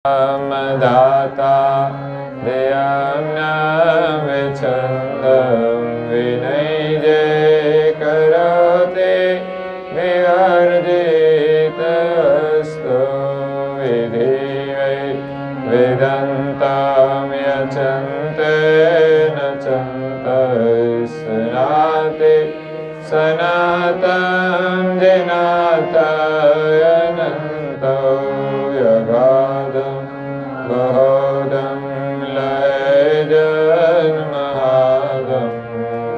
दाता दयाम्नां विच्छन्दं विनैजे करोते विवर्जितस्तु विधि वेदन्तां यचन्ते न चन्तस्नाति सनातं जिनाथाय अनन्तो यगादं बहोदं लयजन्महादं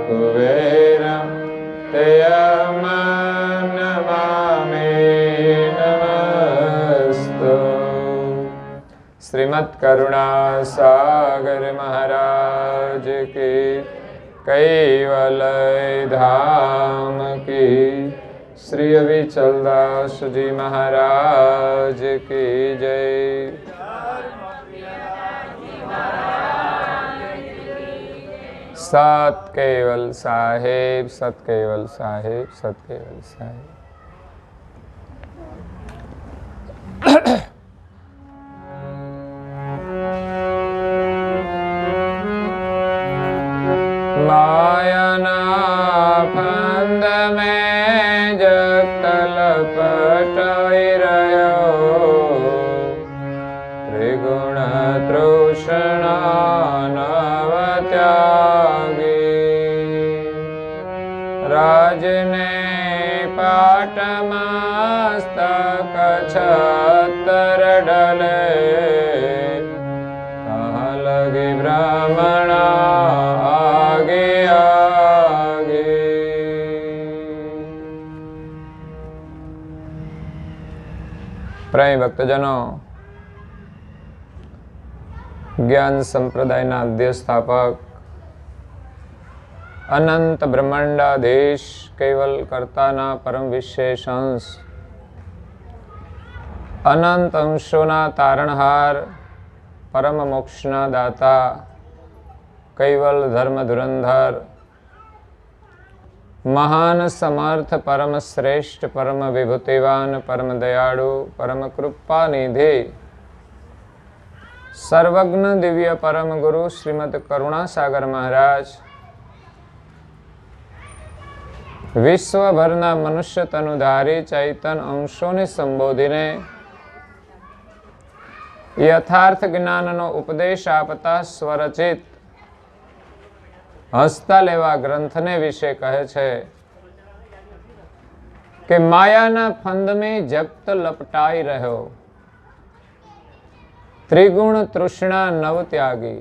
कुबेरं तयमं नमामि नमस्तु। श्रीमद् करुणा सागर महाराज की, कैवल्य धाम की, श्री अविचलदास जी महाराज की जय। सत केवल साहेब, सत केवल साहेब, सत केवल साहेब। मायाना फंद में जगत लपटाई रह्यो, त्रिगुण तृष्णा नव त्यागी। राजने पाट मस्तक छतर डले, कहाँ लगी ब्राह्मणा आगे आगे। प्रेम भक्तजनों, ज्ञान संप्रदायना आद्य स्थापक, अनंत ब्रह्मांडाधीश, केवल कर्ताना परम विशेष अंश, अनंत अंशोना तारणहार, परम मोक्षना दाता, कैवल धर्म धुरंधर, महान समर्थ, परम श्रेष्ठ, परम विभूतिवान, परम दयाळु, परम कृपा निधि, सर्वज्ञ दिव्य परम गुरु श्रीमद करुणा सागर महाराज विश्वभરના મનુષ્ય તનુધારી ચૈતન અંશોને સંબોધીને યથાર્થ જ્ઞાનનો ઉપદેશ આપતા સ્વરચિત હસતા લેવા ગ્રંથને વિશે કહે છે કે માયાના ફંદમે જગત લપટાઈ રહ્યો, ત્રિગુણ તૃષ્ણા નવ ત્યાગી।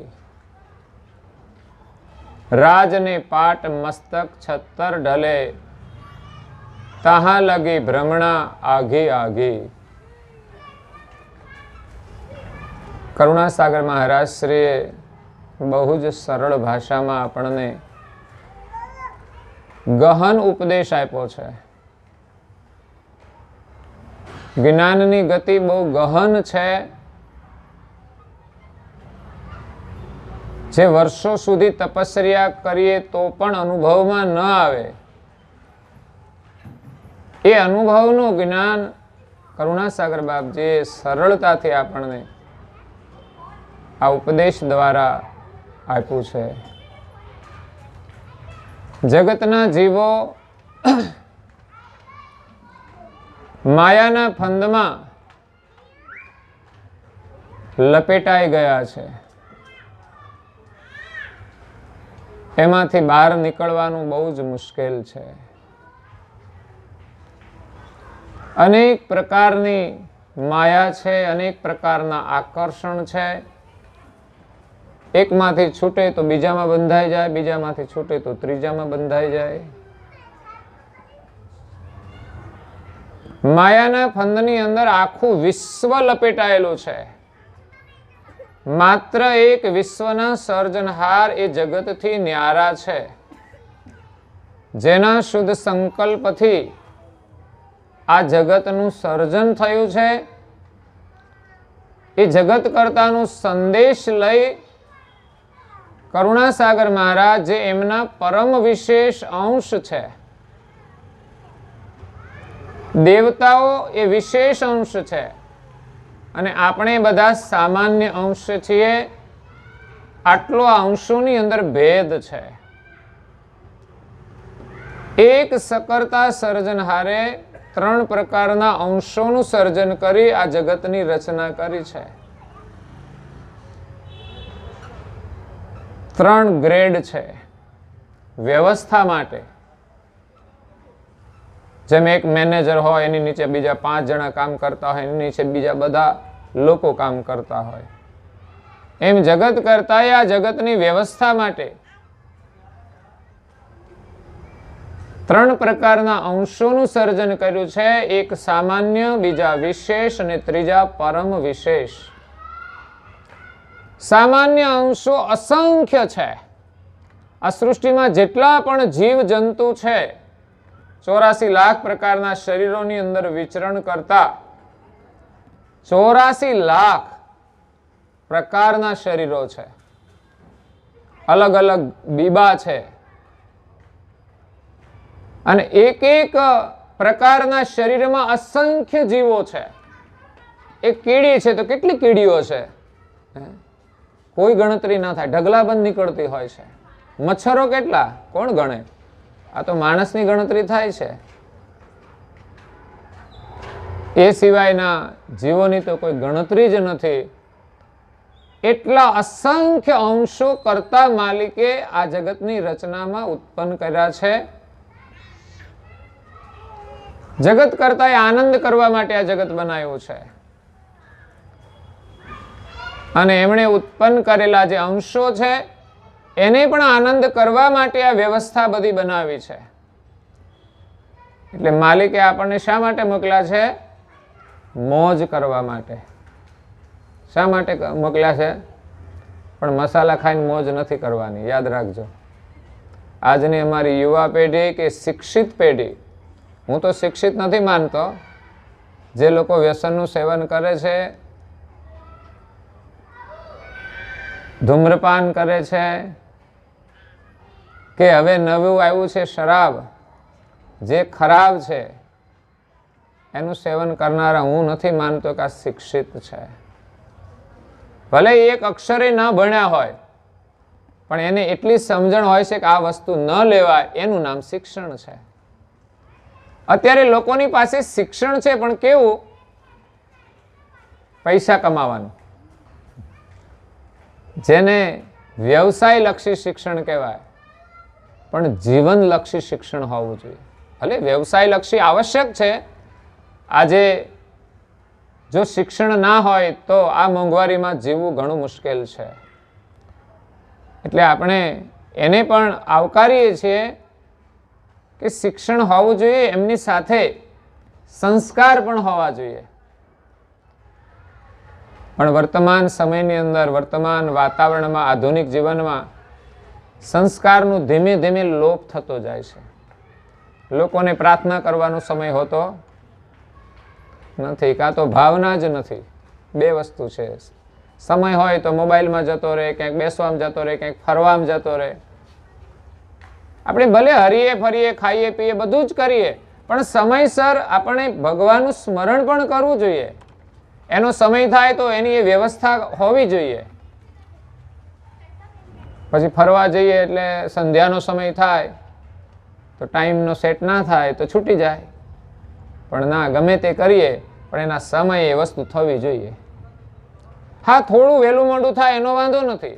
राजने पाट मस्तक छत्तर ढले, तहाँ लगी भ्रमणा आघी आघी। करुणासागर महाराज श्रीए बहुज सरल भाषा में आपने गहन उपदेश आप्यो छे। ज्ञाननी गति बहु गहन छे, जे वर्षों सुधी तपस्या करिए तो पण अनुभव में न आवे, ए अनुभवनो ज्ञान करुणासागर बापजी सरलताथी आपणे आ उपदेश द्वारा आप्युं छे। जगतना जीवो मायाना फंदमां लपेटाई गया छे। एमांथी बहार निकळवानुं बहु ज मुश्केल छे। अनेक प्रकारनी माया छे, अनेक प्रकारना आकर्षण छे। एकमांथी छूटे तो बीजामां बंधाई जाय, बीजामांथी छूटे तो त्रीजामां बंधाई जाय। मायाना फंदनी अंदर आखुं विश्व लपेटायेलुं छे। मात्र एक विश्वना सर्जनहार ए जगत थी न्यारा छे, जेना शुद्ध संकल्प थी आ जगतनु सर्जन थयुं छे। ए जगत कर्तानु संदेश लई करुणासागर महाराज जे एमना परम विशेष अंश छे, देवताओं ए विशेष अंश है અને આપણે બધા સામાન્ય અંશ છીએ. આટલો અંશોની અંદર ભેદ છે. એક સકર્તા સર્જનહારે 3 પ્રકારના અંશોનું સર્જન કરી આ જગતની રચના કરી છે. 3 ગ્રેડ છે વ્યવસ્થા માટે. જેમ એક મેનેજર હોય, એની નીચે બીજા 5 જણા કામ કરતા હોય, એની નીચે બીજા બધા લોકો કામ કરતા હોય, એમ જગત કરતાએ આ જગતની વ્યવસ્થા માટે 3 પ્રકારના અંશોનું સર્જન કર્યું છે. એક સામાન્ય, બીજા વિશેષ અને ત્રીજા પરમ વિશેષ. સામાન્ય અંશો અસંખ્ય છે. આ સૃષ્ટિમાં જેટલા પણ જીવ જંતુ છે, 84 લાખ પ્રકારના શરીરોની અંદર વિચરણ કરતા 84 લાખ પ્રકારના શરીરો છે. અલગ અલગ બીબા છે. અને એક એક પ્રકારના શરીરમાં અસંખ્ય જીવો છે. એક કીડી છે તો કેટલી કીડીઓ છે, કોઈ ગણતરી ના થાય. ઢગલાબંધ નીકળતી હોય છે. મચ્છરો કેટલા, કોણ ગણે? આ તો માણસની ગણતરી થાય છે. એ સિવાયના જીવોની તો કોઈ ગણતરી જ નથી. એટલા અસંખ્ય અંશો કરતા માલિકે આ જગતની રચનામાં ઉત્પન્ન કર્યા છે. જગત કરતા આનંદ કરવા માટે આ જગત બનાવ્યું છે. અને એમણે ઉત્પન્ન કરેલા જે અંશો છે એને પણ આનંદ કરવા માટે આ વ્યવસ્થા બધી બનાવી છે. એટલે માલિકે આપણને શા માટે મોકલ્યા છે? મોજ કરવા માટે. શા માટે મોકલ્યા છે? પણ મસાલા ખાઈને મોજ નથી કરવાની, યાદ રાખજો. આજની અમારી યુવા પેઢી કે શિક્ષિત પેઢી, હું તો શિક્ષિત નથી માનતો, જે લોકો વ્યસનનું સેવન કરે છે, ધૂમ્રપાન કરે છે, કે હવે નવું આવ્યું છે શરાબ, જે ખરાબ છે એનું સેવન કરનારા હું નથી માનતો કે આ શિક્ષિત છે. ભલે એક અક્ષરે ન ભણ્યા હોય, પણ એને એટલી સમજણ હોય છે કે આ વસ્તુ ન લેવાય, એનું નામ શિક્ષણ છે. અત્યારે લોકોની પાસે શિક્ષણ છે, પણ કેવું? પૈસા કમાવાનું. જેને વ્યવસાય લક્ષી શિક્ષણ કહેવાય, પણ જીવનલક્ષી શિક્ષણ હોવું જોઈએ. ભલે વ્યવસાય લક્ષી આવશ્યક છે. આજે જો શિક્ષણ ના હોય તો આ મોંઘવારીમાં જીવવું ઘણું મુશ્કેલ છે. એટલે આપણે એને પણ આવકારીએ છીએ કે શિક્ષણ હોવું જોઈએ, એમની સાથે સંસ્કાર પણ હોવા જોઈએ. પણ વર્તમાન સમયની અંદર, વર્તમાન વાતાવરણમાં, આધુનિક જીવનમાં સંસ્કારનું ધીમે ધીમે લોપ થતો જાય છે. લોકોને પ્રાર્થના કરવાનો સમય હોતો નથી, કાં તો ભાવના જ નથી. 2 વસ્તુ છે. સમય હોય તો મોબાઈલમાં જતો રહે, ક્યાંક બેસવામાં જતો રહે, ક્યાંક ફરવામાં જતો રહે. આપણે ભલે હરીએ ફરીએ, ખાઈએ પીએ, બધું જ કરીએ, પણ સમયસર આપણે ભગવાનનું સ્મરણ પણ કરવું જોઈએ. એનો સમય થાય તો એની એ વ્યવસ્થા હોવી જોઈએ. પછી ફરવા જઈએ એટલે સંધ્યાનો સમય થાય તો ટાઈમનો સેટ ના થાય તો છૂટી જાય. પણ ના, ગમે તે કરીએ પણ એના સમયે એ વસ્તુ થવી જોઈએ. હા, થોડું વહેલું મોડું થાય એનો વાંધો નથી,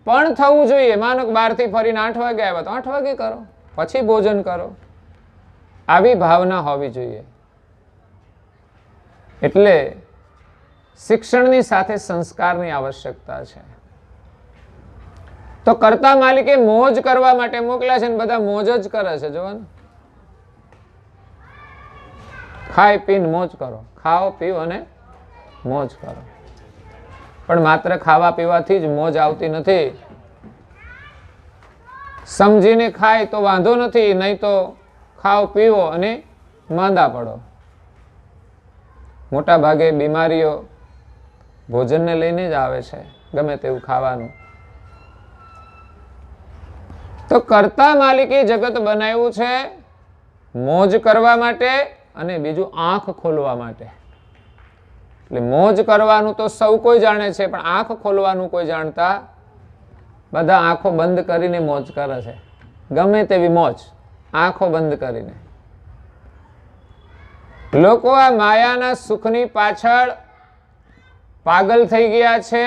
પણ થવું જોઈએ. માનો કે 12થી ફરીને 8 વાગે આવ્યા તો 8 વાગે કરો, પછી ભોજન કરો. આવી ભાવના હોવી જોઈએ. એટલે શિક્ષણની સાથે સંસ્કારની આવશ્યકતા છે. તો કર્તા માલિકે મોજ કરવા માટે મોકલ્યા છે, ને બધા મોજ જ કરે છે. જોવો ને, ખાઈ પીને મોજ કરો. ખાઓ, પીઓ અને મોજ કરો. પણ માત્ર ખાવા પીવાથી જ મોજ આવતી નથી. સમજીને ખાય તો વાંધો નથી, નહીં તો ખાઓ પીવો અને માંદા પડો. મોટા ભાગે બીમારીઓ ભોજનને લઈને જ આવે છે, ગમે તેવું ખાવાનું. તો કર્તા માલિકે જગત બનાવ્યું છે મોજ કરવા માટે, અને બીજું આંખ ખોલવા માટે. એટલે મોજ કરવાનું તો સૌ કોઈ જાણે છે, પણ આંખ ખોલવાનું કોઈ જાણતા બધા આંખો બંધ કરીને મોજ કરે છે, ગમે તેવી મોજ આંખો બંધ કરીને. લોકો આ માયાના સુખની પાછળ પાગલ થઈ ગયા છે,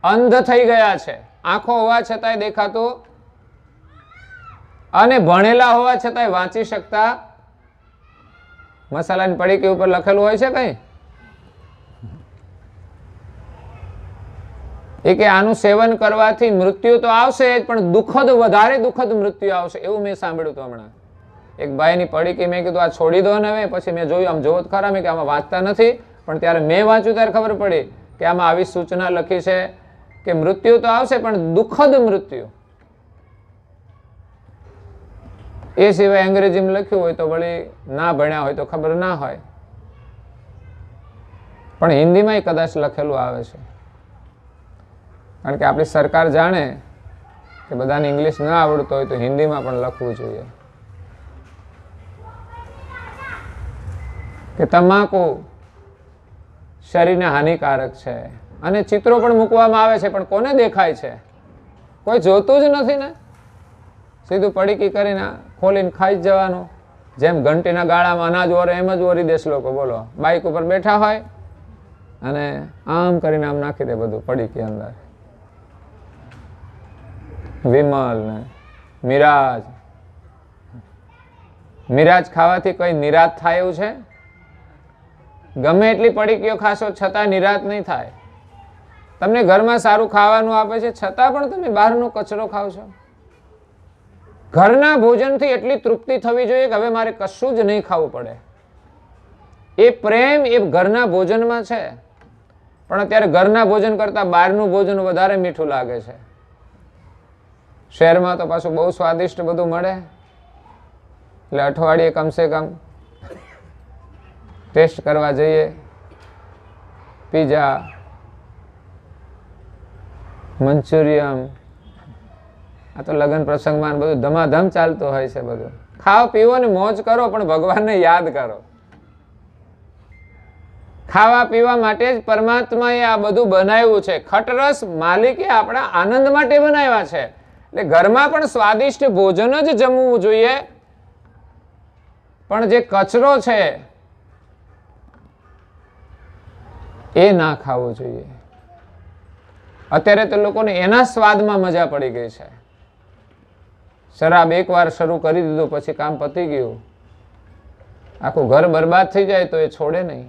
અંધ થઈ ગયા છે. આંખો હોવા છતાંય દેખાતું, અને ભણેલા હોવા છતાંય વાંચી શકતા. મસાલાની પડીકી ઉપર લખેલું હોય છે કઈ એ કે આનું સેવન કરવાથી મૃત્યુ તો આવશે જ, પણ દુઃખદ, વધારે દુઃખદ મૃત્યુ આવશે, એવું મેં સાંભળ્યું હતું હમણાં. એક ભાઈની પડીકી મેં કીધું આ છોડી દો ને. હવે પછી મેં જોયું, આમ જોવો ખરા મેં કે આમાં વાંચતા નથી, પણ ત્યારે મેં વાંચ્યું ત્યારે ખબર પડી કે આમાં આવી સૂચના લખી છે કે મૃત્યુ તો આવશે પણ દુઃખદ મૃત્યુ. એ સિવાય અંગ્રેજીમાં લખ્યું હોય તો વળી ના ભણ્યા હોય તો ખબર ના હોય, પણ હિન્દીમાં કદાચ લખેલું આવે છે. કારણ કે આપણી સરકાર જાણે કે બધાને ઇંગ્લિશ ના આવડતું હોય તો હિન્દીમાં પણ લખવું જોઈએ કે તમાકુ શરીરને હાનિકારક છે. અને ચિત્રો પણ મૂકવામાં આવે છે, પણ કોને દેખાય છે? કોઈ જોતું જ નથી ને. સીધું પડીકી કરીને ખોલીને ખાઈ જ જવાનું. જેમ ઘંટીના ગાળામાં અનાજ ઓરે એમ જ ઓરી દેશ લોકો. બોલો, બાઇક ઉપર બેઠા હોય અને આમ કરીને આમ નાખી દે બધું પડીકી અંદર. વિમલ ને મિરાજ, મિરાજ ખાવાથી કોઈ નિરાત થાય એવું છે? ગમે એટલી પડીકીઓ ખાશો છતાં નિરાત નહીં થાય. તમને ઘરમાં સારું ખાવાનું આપે છે છતાં પણ તમે બહારનો કચરો ખાવ છો. ઘરના ભોજનથી એટલી તૃપ્તિ થવી જોઈએ કે હવે મારે કશું જ નહીં ખાવું પડે. એ પ્રેમ એ ઘરના ભોજનમાં છે. પણ અત્યારે ઘરના ભોજન કરતા બહારનું ભોજન વધારે મીઠું લાગે છે. શહેરમાં તો પાછું બહુ સ્વાદિષ્ટ બધું મળે, એટલે અઠવાડિયે કમસે કમ ટેસ્ટ કરવા જઈએ. પીઝા, મંચુરિયન, આ તો લગ્ન પ્રસંગમાં બધું ધમાધમ ચાલતું હોય છે. બધું ખાઓ પીવો ને મોજ કરો, પણ ભગવાનને યાદ કરો. ખાવા પીવા માટે જ પરમાત્માએ આ બધું બનાવ્યું છે. ખટરસ માલિકે આપણા આનંદ માટે બનાવ્યા છે. એટલે ઘરમાં પણ સ્વાદિષ્ટ ભોજન જ જમવું જોઈએ, પણ જે કચરો છે એ ના ખાવું જોઈએ. અત્યારે તો લોકોને એના સ્વાદમાં મજા પડી ગઈ છે. શરાબ એકવાર શરૂ કરી દીધું પછી કામ પતી ગયું. આખું ઘર બરબાદ થઈ જાય તો એ છોડે નહીં.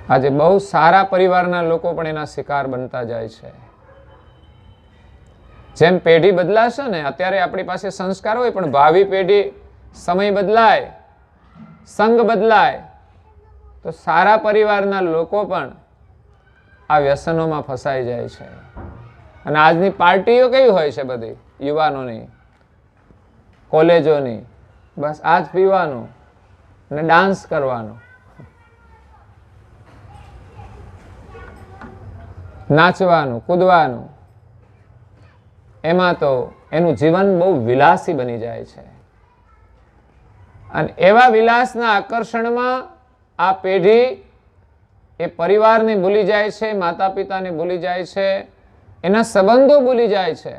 આજે બહુ સારા પરિવારના લોકો પણ એના શિકાર બનતા જાય છે. જેમ પેઢી બદલાશે ને, અત્યારે આપણી પાસે સંસ્કાર હોય, પણ ભાવિ પેઢી, સમય બદલાય, સંગ બદલાય, તો સારા પરિવારના લોકો પણ આ વ્યસનોમાં ફસાઈ જાય છે. અને આજની પાર્ટીઓ કેવી હોય છે બધી યુવાનોની, કોલેજોની, બસ આજ પીવાનું અને ડાન્સ કરવાનું, નાચવાનું, કૂદવાનું. એમાં તો એનું જીવન બહુ વિલાસી બની જાય છે. અને એવા વિલાસના આકર્ષણમાં આ પેઢી એ પરિવારને ભૂલી જાય છે, માતા પિતાને ભૂલી જાય છે, એના સંબંધો ભૂલી જાય છે.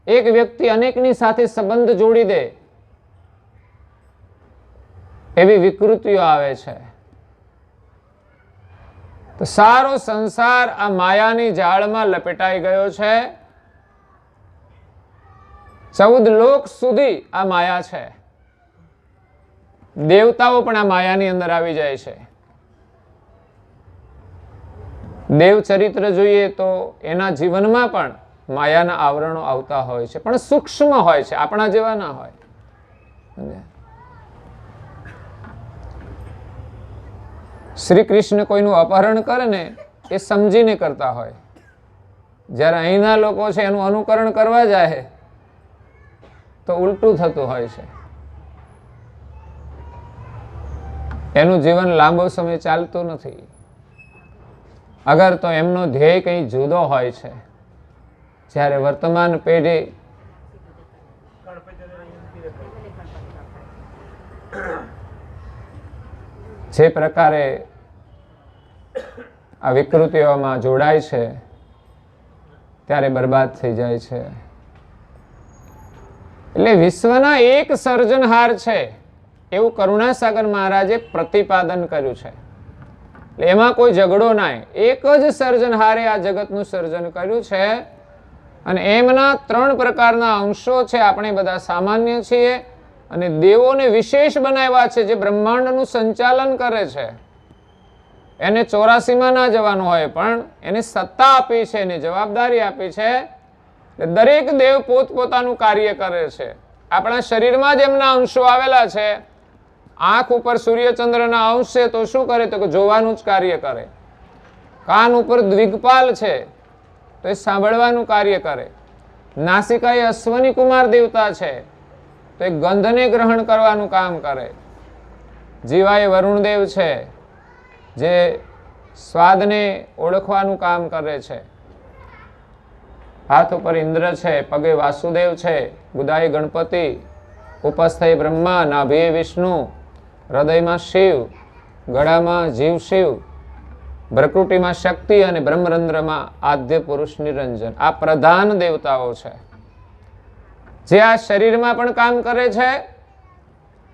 એક વ્યક્તિ અનેકની સાથે સંબંધ જોડી દે એવી વિકૃતિઓ આવે છે. તો સારો સંસાર આ માયાની જાળમાં લપેટાઈ ગયો છે. 14 લોક સુધી આ માયા છે. દેવતાઓ પણ આ માયાની અંદર આવી જાય છે. દેવ ચરિત્ર જોઈએ તો એના જીવનમાં પણ માયાના આવરણો આવતા હોય છે, પણ સૂક્ષ્મ હોય છે, આપણા જેવા ના હોય. શ્રી કૃષ્ણ કોઈનું અપહરણ કરે ને એ સમજીને કરતા હોય, જ્યારે અહીંના લોકો છે એનું અનુકરણ કરવા જાય તો ઉલટું થતું હોય છે. એનું જીવન લાંબો સમય ચાલતું નથી. અગર તો એમનો ધ્યેય કંઈ જુદો હોય છે. જ્યારે વર્તમાન પેઢી જે પ્રકારે આ વિકૃતિઓમાં જોડાય છે ત્યારે બરબાદ થઈ જાય છે. એટલે વિશ્વના એક સર્જનહાર છે એવું કરુણાસાગર મહારાજે પ્રતિપાદન કર્યું છે. એટલે એમાં કોઈ ઝઘડો નહીં. એક જ સર્જનહારે આ જગતનું સર્જન કર્યું છે અને એમના 3 પ્રકારના અંશો છે. આપણે બધા સામાન્ય છીએ અને દેવોને વિશેષ બનાવ્યા છે જે બ્રહ્માંડનું સંચાલન કરે છે. એને 84માં ના જવાનું હોય પણ એને સત્તા આપી છે, એને જવાબદારી આપી છે. દરેક દેવ પોતપોતાનું કાર્ય કરે છે. આપણા શરીરમાં જ એમના અંશો આવેલા છે. આંખ ઉપર સૂર્યચંદ્રના અંશ છે તો શું કરે? તો કે જોવાનું જ કાર્ય કરે. કાન ઉપર દ્વિગપાલ છે તો એ સાંભળવાનું કાર્ય કરે. નાસિકા એ અશ્વની કુમાર દેવતા છે તો એ ગંધને ગ્રહણ કરવાનું કામ કરે. જીવા એ વરુણદેવ છે જે સ્વાદને ઓળખવાનું કામ કરે છે. હાથ ઉપર ઇન્દ્ર છે, પગે વાસુદેવ છે, ગુદાએ ગણપતિ, ઉપસ્થે બ્રહ્મા, નાભિએ વિષ્ણુ, હૃદયમાં શિવ, ગળામાં જીવ શિવ, ભ્રકુટીમાં શક્તિ અને બ્રહ્મરંધ્રમાં આદ્ય પુરુષ નિરંજન. આ પ્રધાન દેવતાઓ છે જે આ શરીરમાં પણ કામ કરે છે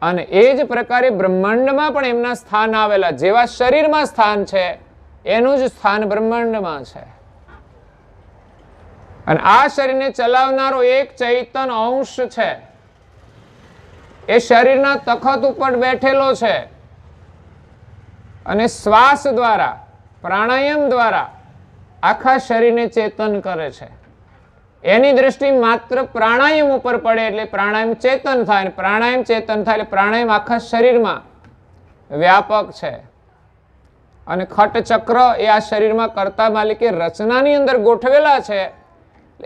અને એ જ પ્રકારે બ્રહ્માંડમાં પણ એમના સ્થાન આવેલા. જેવા શરીરમાં સ્થાન છે એનું જ સ્થાન બ્રહ્માંડમાં છે. અને આ શરીરને ચલાવનારો એક ચૈતન અંશ છે. એ શરીરના તખત ઉપર બેઠેલો છે અને શ્વાસ દ્વારા, પ્રાણાયામ દ્વારા આખા શરીરને ચેતન કરે છે. એની દ્રષ્ટિ માત્ર પ્રાણાયામ ઉપર પડે એટલે પ્રાણાયામ ચેતન થાય. પ્રાણાયામ ચેતન થાય એટલે પ્રાણાયામ આખા શરીરમાં વ્યાપક છે. અને ખટ ચક્ર એ આ શરીરમાં કર્તા માલિકે રચનાની અંદર ગોઠવેલા છે.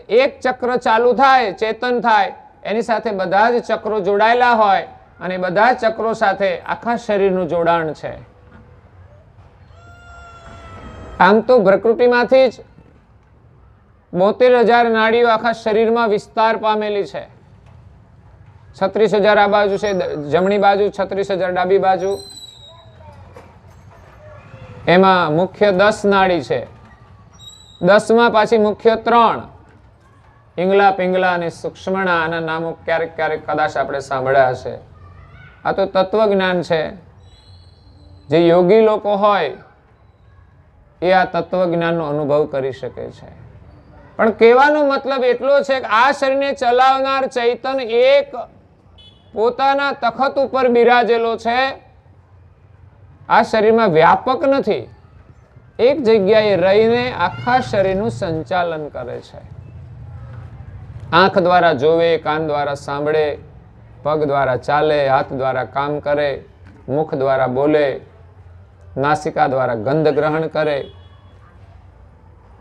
એક ચક્ર ચાલુ થાય, ચેતન થાય, એની સાથે બધા જ ચક્રો જોડાયેલા હોય અને બધા ચક્રો સાથે આખા શરીરનું જોડાણ છે. આમ તો પ્રકૃતિમાંથી જ 72,000 નાડીઓ આખા શરીરમાં વિસ્તાર પામેલી છે. 36,000 આ બાજુ છે, જમણી બાજુ 36,000 ડાબી બાજુ. એમાં મુખ્ય 10 નાડી છે. 10માં પાછી મુખ્ય 3, પિંગલા, પિંગલા અને સૂક્ષ્મણા. આના નામો ક્યારેક ક્યારેક કદાચ આપણે સાંભળ્યા હશે. આ તો તત્વજ્ઞાન છે. જે યોગી લોકો હોય એ આ તત્વજ્ઞાનનો અનુભવ કરી શકે છે. પણ કહેવાનો મતલબ એટલો છે કે આ શરીરને ચલાવનાર ચૈતન એક પોતાના તખત ઉપર બિરાજેલો છે. આ શરીરમાં વ્યાપક નથી. એક જગ્યાએ રહીને આખા શરીરનું સંચાલન કરે છે. આંખ દ્વારા જોવે, કાન દ્વારા સાંભળે, પગ દ્વારા ચાલે, હાથ દ્વારા કામ કરે, મુખ દ્વારા બોલે, નાસિકા દ્વારા ગંધ ગ્રહણ કરે.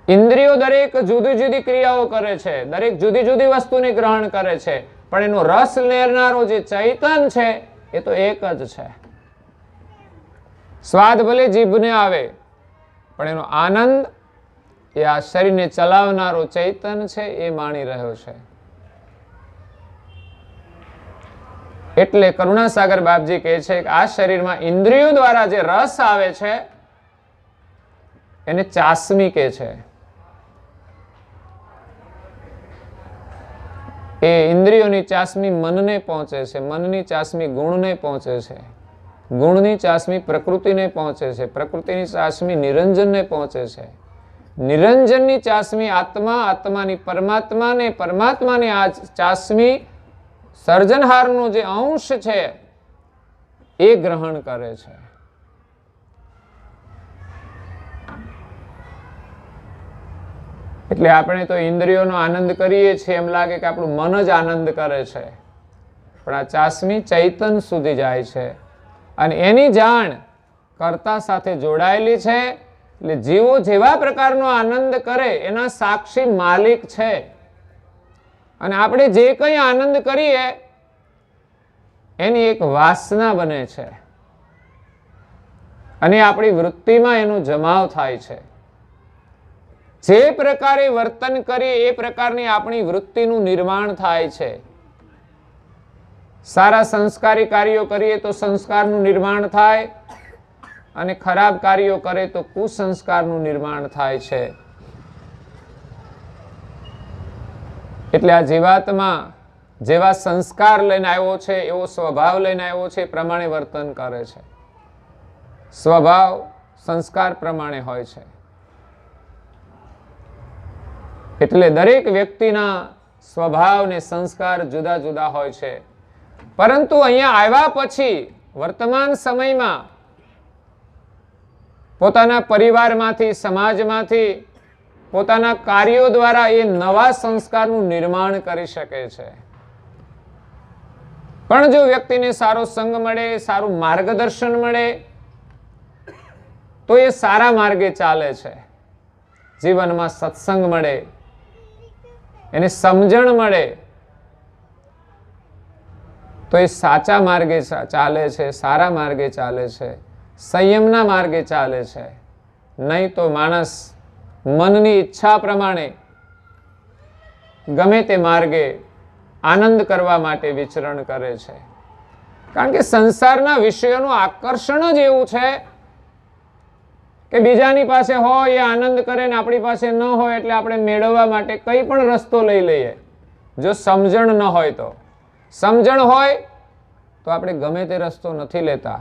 ઇન્દ્રિયો દરેક જુદી જુદી ક્રિયાઓ કરે છે, દરેક જુદી જુદી વસ્તુને ગ્રહણ કરે છે, પણ એનો રસ લેનારો જે ચૈતન છે એ તો એક જ છે. સ્વાદ ભલે જીભને આવે પણ એનો આનંદ એ આ શરીરને ચલાવનારો ચૈતન છે એ માણી રહ્યો છે. એટલે કરુણાસાગર બાપજી કહે છે કે આ શરીરમાં ઇન્દ્રિયો દ્વારા જે રસ આવે છે એને ચાસમી કહે છે. એ ઇન્દ્રિયોની ચાસમી મનને પહોંચે છે, મનની ચાસમી ગુણને પહોંચે છે, ગુણની ચાસમી પ્રકૃતિને પહોંચે છે, પ્રકૃતિની ચાસમી નિરંજનને પહોંચે છે, નિરંજનની ચાસમી આત્મા, આત્માની પરમાત્માને, પરમાત્માની આ ચાસમી સર્જનહારનો જે અંશ છે એ ગ્રહણ કરે છે. એટલે આપણે તો ઇન્દ્રિયોનો આનંદ કરીએ છીએ એમ લાગે કે આપણું મન જ આનંદ કરે છે, પણ આ ચાસમી ચૈતન સુધી જાય છે અને એની જાણ કર્તા સાથે જોડાયેલી છે. એટલે જીવો જેવા પ્રકારનો આનંદ કરે એના સાક્ષી માલિક છે. અને આપણે જે કંઈ આનંદ કરીએ એની એક વાસના બને છે અને આપણી વૃત્તિમાં એનો જમાવ થાય છે. જે પ્રકારે વર્તન કરીએ એ પ્રકારની આપણી વૃત્તિનું નિર્માણ થાય છે. સારા સંસ્કારી કાર્યો કરીએ તો સંસ્કારનું નિર્માણ થાય, અને ખરાબ કાર્યો કરે તો કુસંસ્કારનું નિર્માણ થાય છે. એટલે આ જીવાત્મા જેવા સંસ્કાર લઈને આવ્યો છે, એવો સ્વભાવ લઈને આવ્યો છે, એ પ્રમાણે વર્તન કરે છે. સ્વભાવ સંસ્કાર પ્રમાણે હોય છે. એટલે દરેક વ્યક્તિના સ્વભાવ ને સંસ્કાર જુદા જુદા હોય છે. પરંતુ અહીંયા આવ્યા પછી વર્તમાન સમયમાં પોતાના પરિવારમાંથી, સમાજમાંથી, પોતાના કાર્યો દ્વારા એ નવા સંસ્કારનું નિર્માણ કરી શકે છે. પણ જો વ્યક્તિને સારો સંગ મળે, સારું માર્ગદર્શન મળે, તો એ સારા માર્ગે ચાલે છે. જીવનમાં સત્સંગ મળે, એને સમજણ મળે, તો એ સાચા માર્ગે ચાલે છે, સારા માર્ગે ચાલે છે, સંયમના માર્ગે ચાલે છે. નહીં તો માણસ મનની ઈચ્છા પ્રમાણે ગમે તે માર્ગે આનંદ કરવા માટે વિચરણ કરે છે. કારણ કે સંસારના વિષયોનું આકર્ષણ જ એવું છે કે બીજાની પાસે હોય એ આનંદ કરે ને આપણી પાસે ન હોય એટલે આપણે મેળવવા માટે કંઈ પણ રસ્તો લઈ લઈએ. જો સમજણ ન હોય તો. સમજણ હોય તો આપણે ગમે તે રસ્તો નથી લેતા.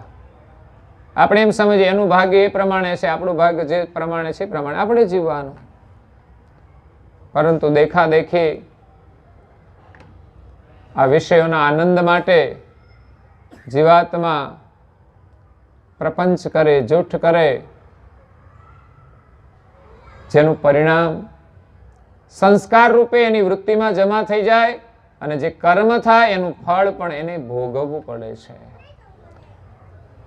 આપણે એમ સમજીએ એનું ભાગ્ય એ પ્રમાણે છે, આપણું ભાગ્ય જે પ્રમાણે છે એ પ્રમાણે આપણે જીવવાનું. પરંતુ દેખાદેખી આ વિષયોના આનંદ માટે જીવાત્મા પ્રપંચ કરે, જૂઠ કરે, જેનું પરિણામ સંસ્કાર રૂપે એની વૃત્તિમાં જમા થઈ જાય અને જે કર્મ થાય એનું ફળ પણ એને ભોગવવું પડે છે.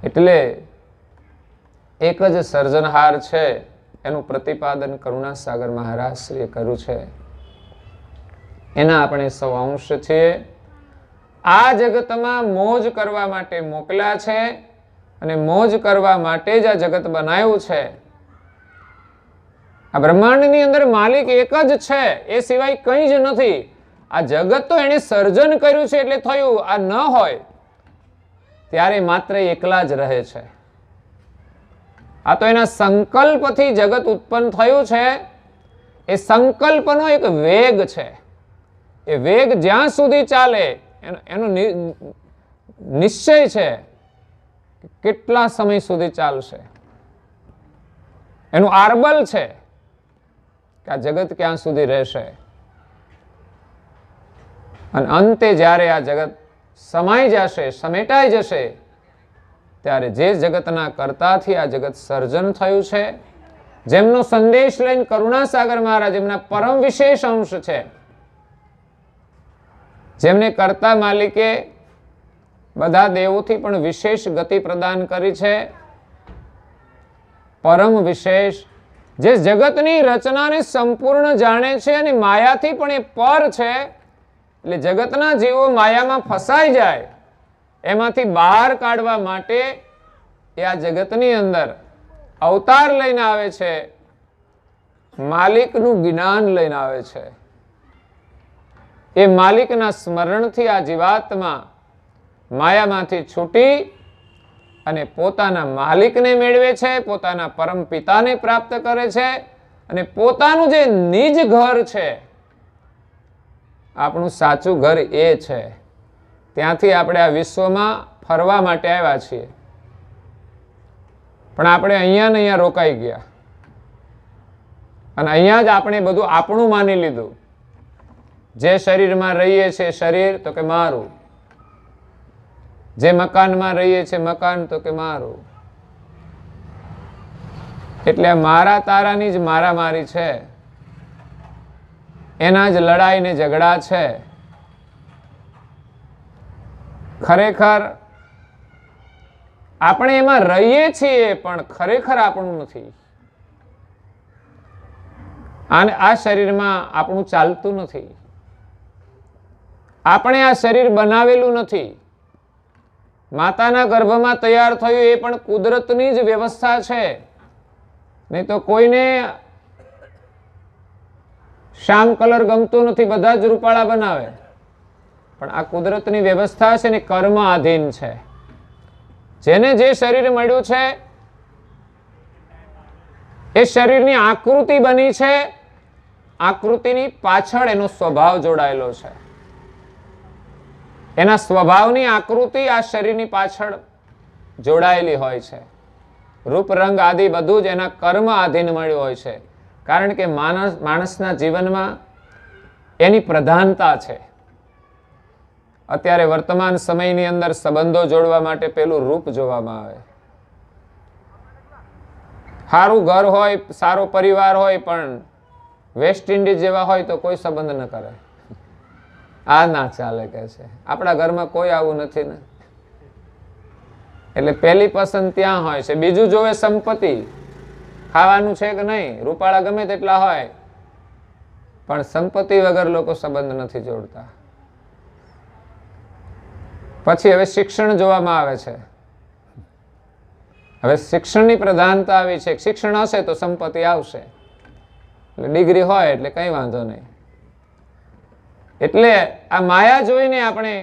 એટલે એક જ સર્જનહાર છે, એનું પ્રતિપાદન કરુણાસાગર મહારાજ શ્રીએ કર્યું છે. એના આપણે સૌ અંશ છીએ. આ જગતમાં મોજ કરવા માટે મોકલ્યા છે અને મોજ કરવા માટે જ આ જગત બનાવ્યું છે. આ બ્રહ્માંડની અંદર માલિક એક જ છે, એ સિવાય કંઈ જ નથી. આ જગત તો એને સર્જન કર્યું છે એટલે થયું. આ ન હોય ત્યારે માત્ર એકલા જ રહે છે. આ તો એના સંકલ્પથી જગત ઉત્પન્ન થયું છે. એ સંકલ્પનો એક વેગ છે. એ વેગ જ્યાં સુધી ચાલે એનો નિશ્ચય છે કેટલા સમય સુધી ચાલશે. એનું આરબલ છે કે આ જગત ક્યાં સુધી રહેશે. અને અંતે જ્યારે આ જગત સમાઈ જશે, સમેટાઈ જશે, ત્યારે જે જગતના કર્તાથી આ જગત સર્જન થયું છે, જેમનો સંદેશ લઈને કરુણાસાગર મહારાજ, એમના પરમ વિશેષ અંશ છે, જેમને કર્તા માલિકે બધા દેવોથી પણ વિશેષ ગતિ પ્રદાન કરી છે. પરમ વિશેષ, જે જગતની રચનાને સંપૂર્ણ જાણે છે અને માયાથી પણ એ પર છે. એટલે જગતના જીવો માયામાં ફસાઈ જાય, એમાંથી બહાર કાઢવા માટે એ આ જગતની અંદર અવતાર લઈને આવે છે, માલિકનું જ્ઞાન લઈને આવે છે. એ માલિકના સ્મરણથી આ જીવાત્મા માયામાંથી છૂટી અને પોતાના માલિકને મેળવે છે, પોતાના પરમ પિતાને પ્રાપ્ત કરે છે અને પોતાનું જે નિજ ઘર છે, આપણું સાચું ઘર એ છે. ત્યાંથી આપણે આ વિશ્વમાં ફરવા માટે આવ્યા છીએ, પણ આપણે અહીંયા ને અહીંયા રોકાઈ ગયા અને અહીંયા જ આપણે બધું આપણું માની લીધું. જે શરીરમાં રહીએ છીએ શરીર તો કે મારું, જે મકાનમાં રહીએ છીએ મકાન તો કે મારું. એટલે મારા તારાની જ મારામારી છે, એના જ લડાઈ ને ઝઘડા છે. ખરેખર આપણે એમાં રહીએ છીએ પણ ખરેખર આપણું નથી. અને આ શરીરમાં આપણું ચાલતું નથી. આપણે આ શરીર બનાવેલું નથી. માતાના ગર્ભમાં તૈયાર થયું એ પણ કુદરતની જ વ્યવસ્થા છે. નહીં તો કોઈને શ્યામ કલર ગમતો નથી, બધા જ રૂપાળા બનાવે. પણ આ કુદરતની વ્યવસ્થા છે ને કર્મ આધીન છે. જેને જે શરીર મળ્યું છે એ શરીરની આકૃતિ બની છે, આકૃતિની પાછળ એનો સ્વભાવ જોડાયેલો છે. એના સ્વભાવની આકૃતિ આ શરીરની પાછળ જોડાયેલી હોય છે. રૂપ રંગ આદિ બધું જ એના કર્મ આધીન મળ્યું હોય છે. કારણ કે માણસના જીવનમાં એની પ્રધાનતા છે. અત્યારે વર્તમાન સમયની અંદર સંબંધો જોડવા માટે પેલું રૂપ જોવામાં આવે. સારું ઘર હોય, સારો પરિવાર હોય, પણ વેસ્ટ ઇન્ડિઝ જેવા હોય તો કોઈ સંબંધ ન કરે. આ ના ચાલે કે છે. આપણા ઘરમાં કોઈ આવું નથી ને. એટલે પહેલી પસંદ ત્યાં હોય છે. બીજું જોવે સંપત્તિ, ખાવાનું છે કે નહીં. રૂપાળા ગમે તેટલા હોય, પણ સંપત્તિ વગર લોકો સંબંધ નથી જોડતા. પછી હવે શિક્ષણ જોવામાં આવે છે. હવે શિક્ષણની પ્રધાનતા આવી છે. શિક્ષણ હશે તો સંપત્તિ આવશે. એટલે ડિગ્રી હોય એટલે કઈ વાંધો નહીં. એટલે આ માયા જોઈને આપણે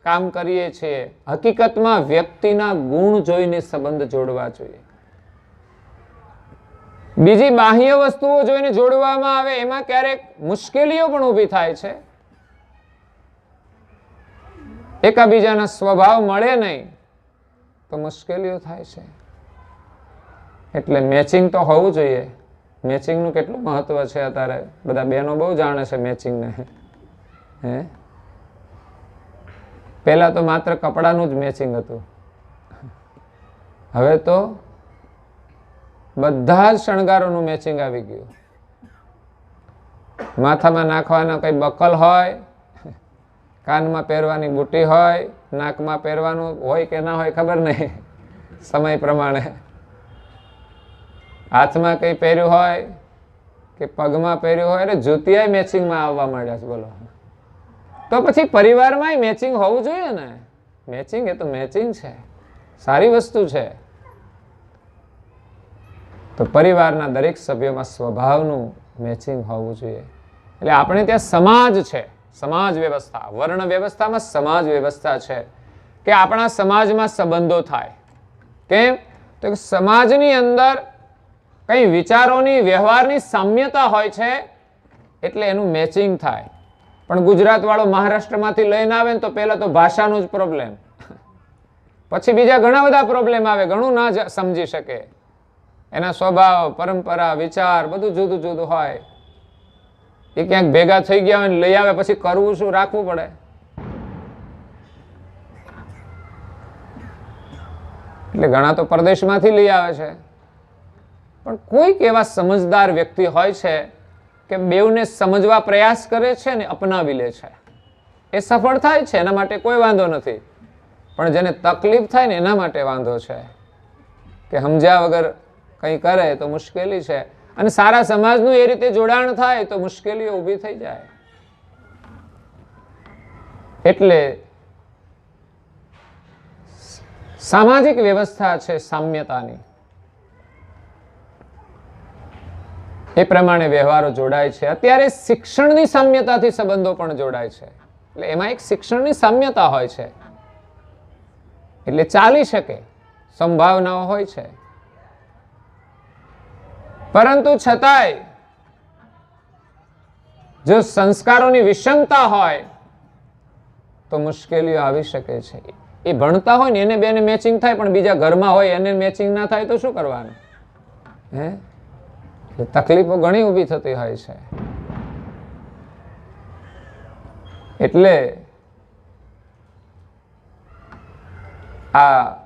કામ કરીએ છીએ. હકીકતમાં વ્યક્તિના ગુણ જોઈને સંબંધ જોડવા જોઈએ. બીજી બાહ્ય વસ્તુઓ જોઈને જોડવામાં આવે એમાં ક્યારેક મુશ્કેલીઓ પણ ઊભી થાય છે. એકાબીજાના સ્વભાવ મળે નહીં તો મુશ્કેલીઓ થાય છે. એટલે મેચિંગ તો હોવું જોઈએ. મેચિંગનું કેટલું મહત્વ છે અત્યારે. બધા બહેનો બહુ જાણે છે મેચિંગને. હે, પહેલા તો માત્ર કપડાનું જ મેચિંગ હતું. હવે તો બધા જ શણગારોનું મેચિંગ આવી ગયું. માથામાં નાખવાના કઈ બકલ હોય, કાનમાં પહેરવાની બુટ્ટી હોય, નાકમાં પહેરવાનું હોય કે ના હોય ખબર નહીં, સમય પ્રમાણે. હાથમાં કઈ પહેર્યું હોય કે પગમાં પહેર્યું હોય, એટલે જૂતિયા મેચિંગમાં આવવા માંડ્યા છે. બોલો, તો પછી પરિવારમાં મેચિંગ હોવું જોઈએ ને. મેચિંગ એ તો મેચિંગ છે, સારી વસ્તુ છે. તો પરિવારના દરેક સભ્યોમાં સ્વભાવનું મેચિંગ હોવું જોઈએ. એટલે આપણે ત્યાં સમાજ છે, સમાજ વ્યવસ્થા. વર્ણ વ્યવસ્થામાં સમાજ વ્યવસ્થા છે કે આપણા સમાજમાં સંબંધો થાય. કેમ? તો સમાજની અંદર કઈ વિચારોની, વ્યવહારની સામ્યતા હોય છે એટલે એનું મેચિંગ થાય. પણ ગુજરાત વાળો મહારાષ્ટ્રમાંથી લઈને આવે ને તો પહેલા તો ભાષાનો જ પ્રોબ્લેમ, પછી બીજા ઘણા બધા પ્રોબ્લેમ આવે. ઘણું ના સમજી શકે. એના સ્વભાવ, પરંપરા, વિચાર બધું જુદું જુદું હોય. એ ક્યાંક ભેગા થઈ ગયા હોય ને લઈ આવે, પછી કરવું શું, રાખવું પડે. એટલે ઘણા તો પરદેશમાંથી લઈ આવે છે. પણ કોઈક એવા સમજદાર વ્યક્તિ હોય છે કે બેઉને સમજવા પ્રયાસ કરે છે ને અપનાવી લે છે. એ સફળ થાય છે, એના માટે કોઈ વાંધો નથી. પણ જેને તકલીફ થાય ને એના માટે વાંધો છે કે સમજ્યા વગર કંઈ કરે તો મુશ્કેલી છે. અને સારા સમાજનું એ રીતે જોડાણ થાય તો મુશ્કેલીઓ ઊભી થઈ જાય. એટલે સામાજિક વ્યવસ્થા છે સામ્યતાની, એ પ્રમાણે વ્યવહારો જોડાય છે. અત્યારે શિક્ષણની સામ્યતાથી સંબંધો પણ જોડાય છે. એટલે એમાં એક શિક્ષણની સામ્યતા હોય છે એટલે ચાલી શકે, સંભાવનાઓ હોય છે. પરંતુ છતાંય જો સંસ્કારોની વિષમતા હોય તો મુશ્કેલીઓ આવી શકે છે. એ ભણતા હોય ને એને બેને મેચિંગ થાય, પણ બીજા ઘરમાં હોય એને મેચિંગ ના થાય તો શું કરવાનું? હે, તકલીફો ઘણી ઊભી થતી હોય છે. એટલે આ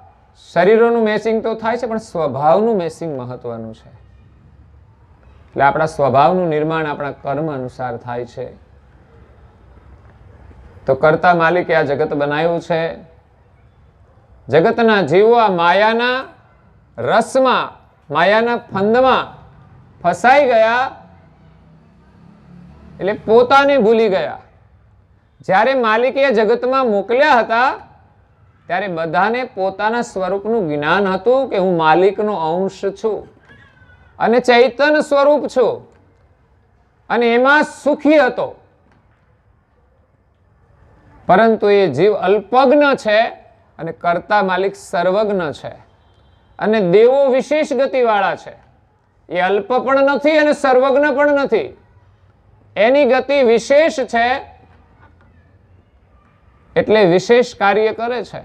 શરીરોનું મેચિંગ તો થાય છે, પણ સ્વભાવનું મેચિંગ મહત્વનું છે. એટલે આપણા સ્વભાવનું નિર્માણ આપણા કર્મ અનુસાર થાય છે. તો કર્તા માલિકે આ જગત બનાવ્યું છે. જગતના જીવો આ માયાના રસમાં, માયાના ફંદમાં ફસાઈ ગયા એટલે પોતાને ભૂલી ગયા. જ્યારે માલિકે જગતમાં મોકલ્યા હતા ત્યારે બધાને પોતાના સ્વરૂપનું જ્ઞાન હતું કે હું માલિકનો અંશ છું અને ચૈતન્ય સ્વરૂપ છું અને એમાં સુખી હતો. પરંતુ એ જીવ અલ્પજ્ઞ છે અને કર્તા માલિક સર્વજ્ઞ છે અને દેવો વિશેષ ગતિવાળા છે. એ અલ્પ પણ નથી અને સર્વજ્ઞ પણ નથી. એની ગતિ વિશેષ છે એટલે વિશેષ કાર્ય કરે છે.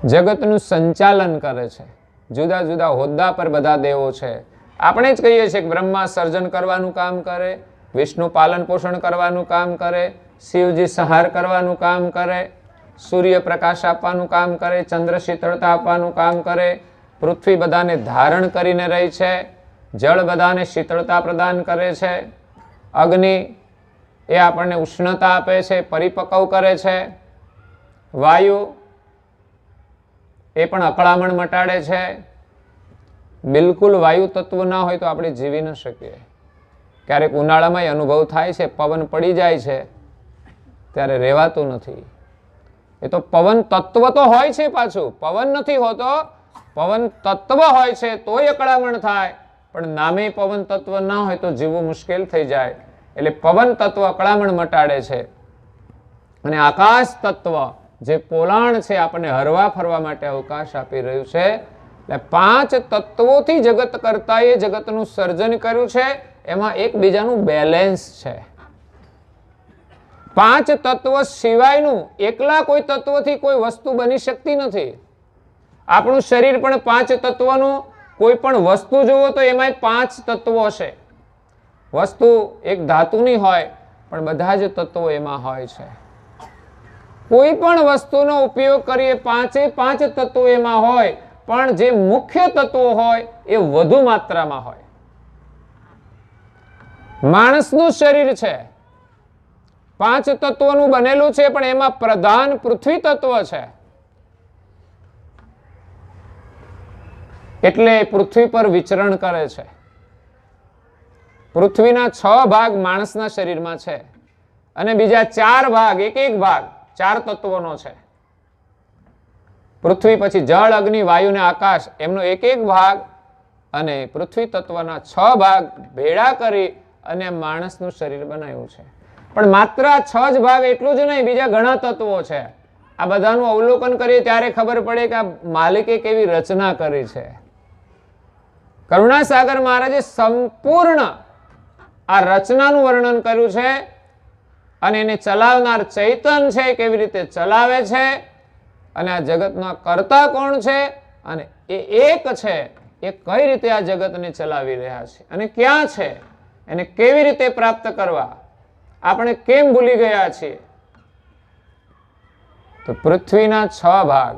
જગતનું સંચાલન કરે છે. જુદા જુદા હોદ્દા પર બધા દેવો છે. આપણે જ કહીએ છીએ કે બ્રહ્મા સર્જન કરવાનું કામ કરે, વિષ્ણુ પાલન પોષણ કરવાનું કામ કરે, શિવજી સંહાર કરવાનું કામ કરે, સૂર્ય પ્રકાશ આપવાનું કામ કરે, ચંદ્ર શીતળતા આપવાનું કામ કરે, પૃથ્વી બધાને ધારણ કરીને રહી છે, જળ બધાને શીતળતા પ્રદાન કરે છે, અગ્નિ એ આપણને ઉષ્ણતા આપે છે, પરિપક્વ કરે છે, વાયુ એ પણ અકળામણ મટાડે છે. બિલકુલ વાયુ તત્વ ના હોય તો આપણે જીવી ન શકીએ. ક્યારેક ઉનાળામાં અનુભવ થાય છે, પવન પડી જાય છે ત્યારે રહેવાતું નથી. એ તો પવન તત્વ તો હોય છે, પાછું પવન નથી હોતો, પવન તત્વ હોય છે તોય અકળામણ થાય, પણ નામે પવન તત્વ ના હોય તો જીવવું મુશ્કેલ થઈ જાય. એટલે પવન તત્વ અકળામણ મટાડે છે. અને આકાશ તત્વ જે પોલાણ છે, આપણને હરવા ફરવા માટે અવકાશ આપી રહ્યું છે. એટલે 5 તત્વોથી જગત કરતા એ જગતનું સર્જન કર્યું છે. એમાં એકબીજાનું બેલેન્સ છે. 5 તત્વ સિવાયનું એકલા કોઈ તત્વથી કોઈ વસ્તુ બની શકતી નથી. આપણું શરીર પણ 5 તત્વનું, કોઈ પણ વસ્તુ જુઓ તો એમાં 5 તત્વો હશે. વસ્તુ એક ધાતુની હોય પણ બધા જ તત્વો એમાં હોય છે. કોઈ પણ વસ્તુનો ઉપયોગ કરીએ 5 તત્વો એમાં હોય, પણ જે મુખ્ય તત્વો હોય એ વધુ માત્રામાં હોય. માણસનું શરીર છે 5 તત્વોનું બનેલું છે, પણ એમાં પ્રધાન પૃથ્વી તત્વ છે. એટલે પૃથ્વી પર વિચરણ કરે છે. પૃથ્વીના 6 ભાગ માણસના શરીરમાં છે અને બીજા 4 ભાગ, એક ભાગ 4 તત્વોનો છે. પૃથ્વી પછી જળ, અગ્નિ, વાયુ ને આકાશ એમનો એક ભાગ અને પૃથ્વી તત્વના 6 ભાગ ભેળા કરી અને માણસનું શરીર બનાવ્યું છે. પણ માત્ર 6 જ ભાગ એટલું જ નહીં, બીજા ઘણા તત્વો છે. આ બધાનું અવલોકન કરીએ ત્યારે ખબર પડે કે આ માલિકે કેવી રચના કરી છે. કરુણાસાગર મહારાજે સંપૂર્ણ આ રચનાનું વર્ણન કર્યું છે અને એને ચલાવનાર ચૈતન છે, કેવી રીતે ચલાવે છે, અને આ જગતના કર્તા કોણ છે અને એ એક છે, એ કઈ રીતે આ જગતને ચલાવી રહ્યા છે અને ક્યાં છે, એને કેવી રીતે પ્રાપ્ત કરવા, આપણે કેમ ભૂલી ગયા છીએ. તો પૃથ્વીના 6 ભાગ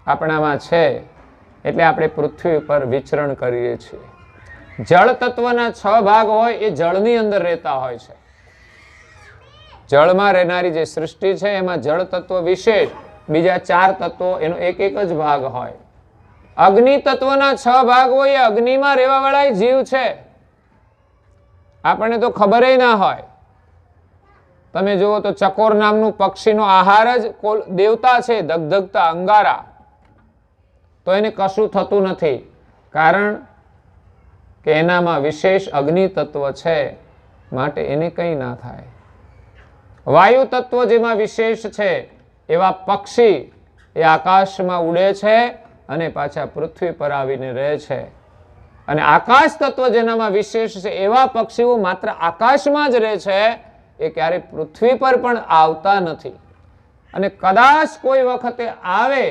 આપણામાં છે એટલે આપણે પૃથ્વી પર વિચરણ કરીએ છીએ. જળ તત્વના 6 ભાગ હોય એ જળની અંદર રહેતા હોય છે. જળમાં રહેનારી જે સૃષ્ટિ છે એમાં જળ તત્વ વિશેષ, બીજા 4 તત્વો એનો એક જ ભાગ હોય. અગ્નિ તત્વના 6 ભાગ હોય એ અગ્નિમાં રહેવા વાળા જીવ છે. આપણને તો ખબર ના હોય. તમે જુઓ તો ચકોર નામનું પક્ષીનો આહાર જ દેવતા છે, ધગધગતા અંગારા. તો એને કશું થતું નથી, કારણ કે એનામાં વિશેષ અગ્નિ તત્વ છે, માટે એને કંઈ ના થાય. વાયુ તત્વ જેમાં વિશેષ છે એવા પક્ષી એ આકાશમાં ઉડે છે અને પાછા પૃથ્વી પર આવીને રહે છે. અને આકાશ તત્વ જેનામાં વિશેષ છે એવા પક્ષીઓ માત્ર આકાશમાં જ રહે છે, એ ક્યારે પૃથ્વી પર પણ આવતા નથી. અને કદાચ કોઈ વખતે આવે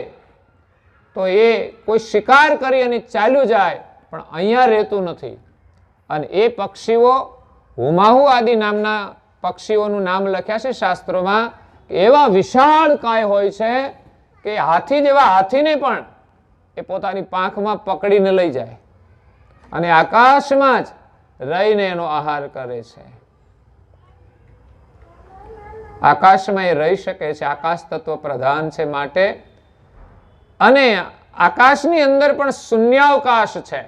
તો એ કોઈ શિકાર કરી અને ચાલ્યું જાય, પણ અહીંયા રહેતું નથી. અને એ પક્ષીઓ હુમાહુ આદિ નામના પક્ષીઓનું નામ લખ્યા છે શાસ્ત્રોમાં. એવા વિશાળ કાય હોય છે કે હાથી જેવા હાથીને પણ એ પોતાની પાંખમાં પકડીને લઈ જાય અને આકાશમાં જ રહીને એનો આહાર કરે છે. આકાશમાં એ રહી શકે છે, આકાશ તત્વ પ્રધાન છે માટે. અને આકાશની અંદર પણ શૂન્યાવકાશ છે.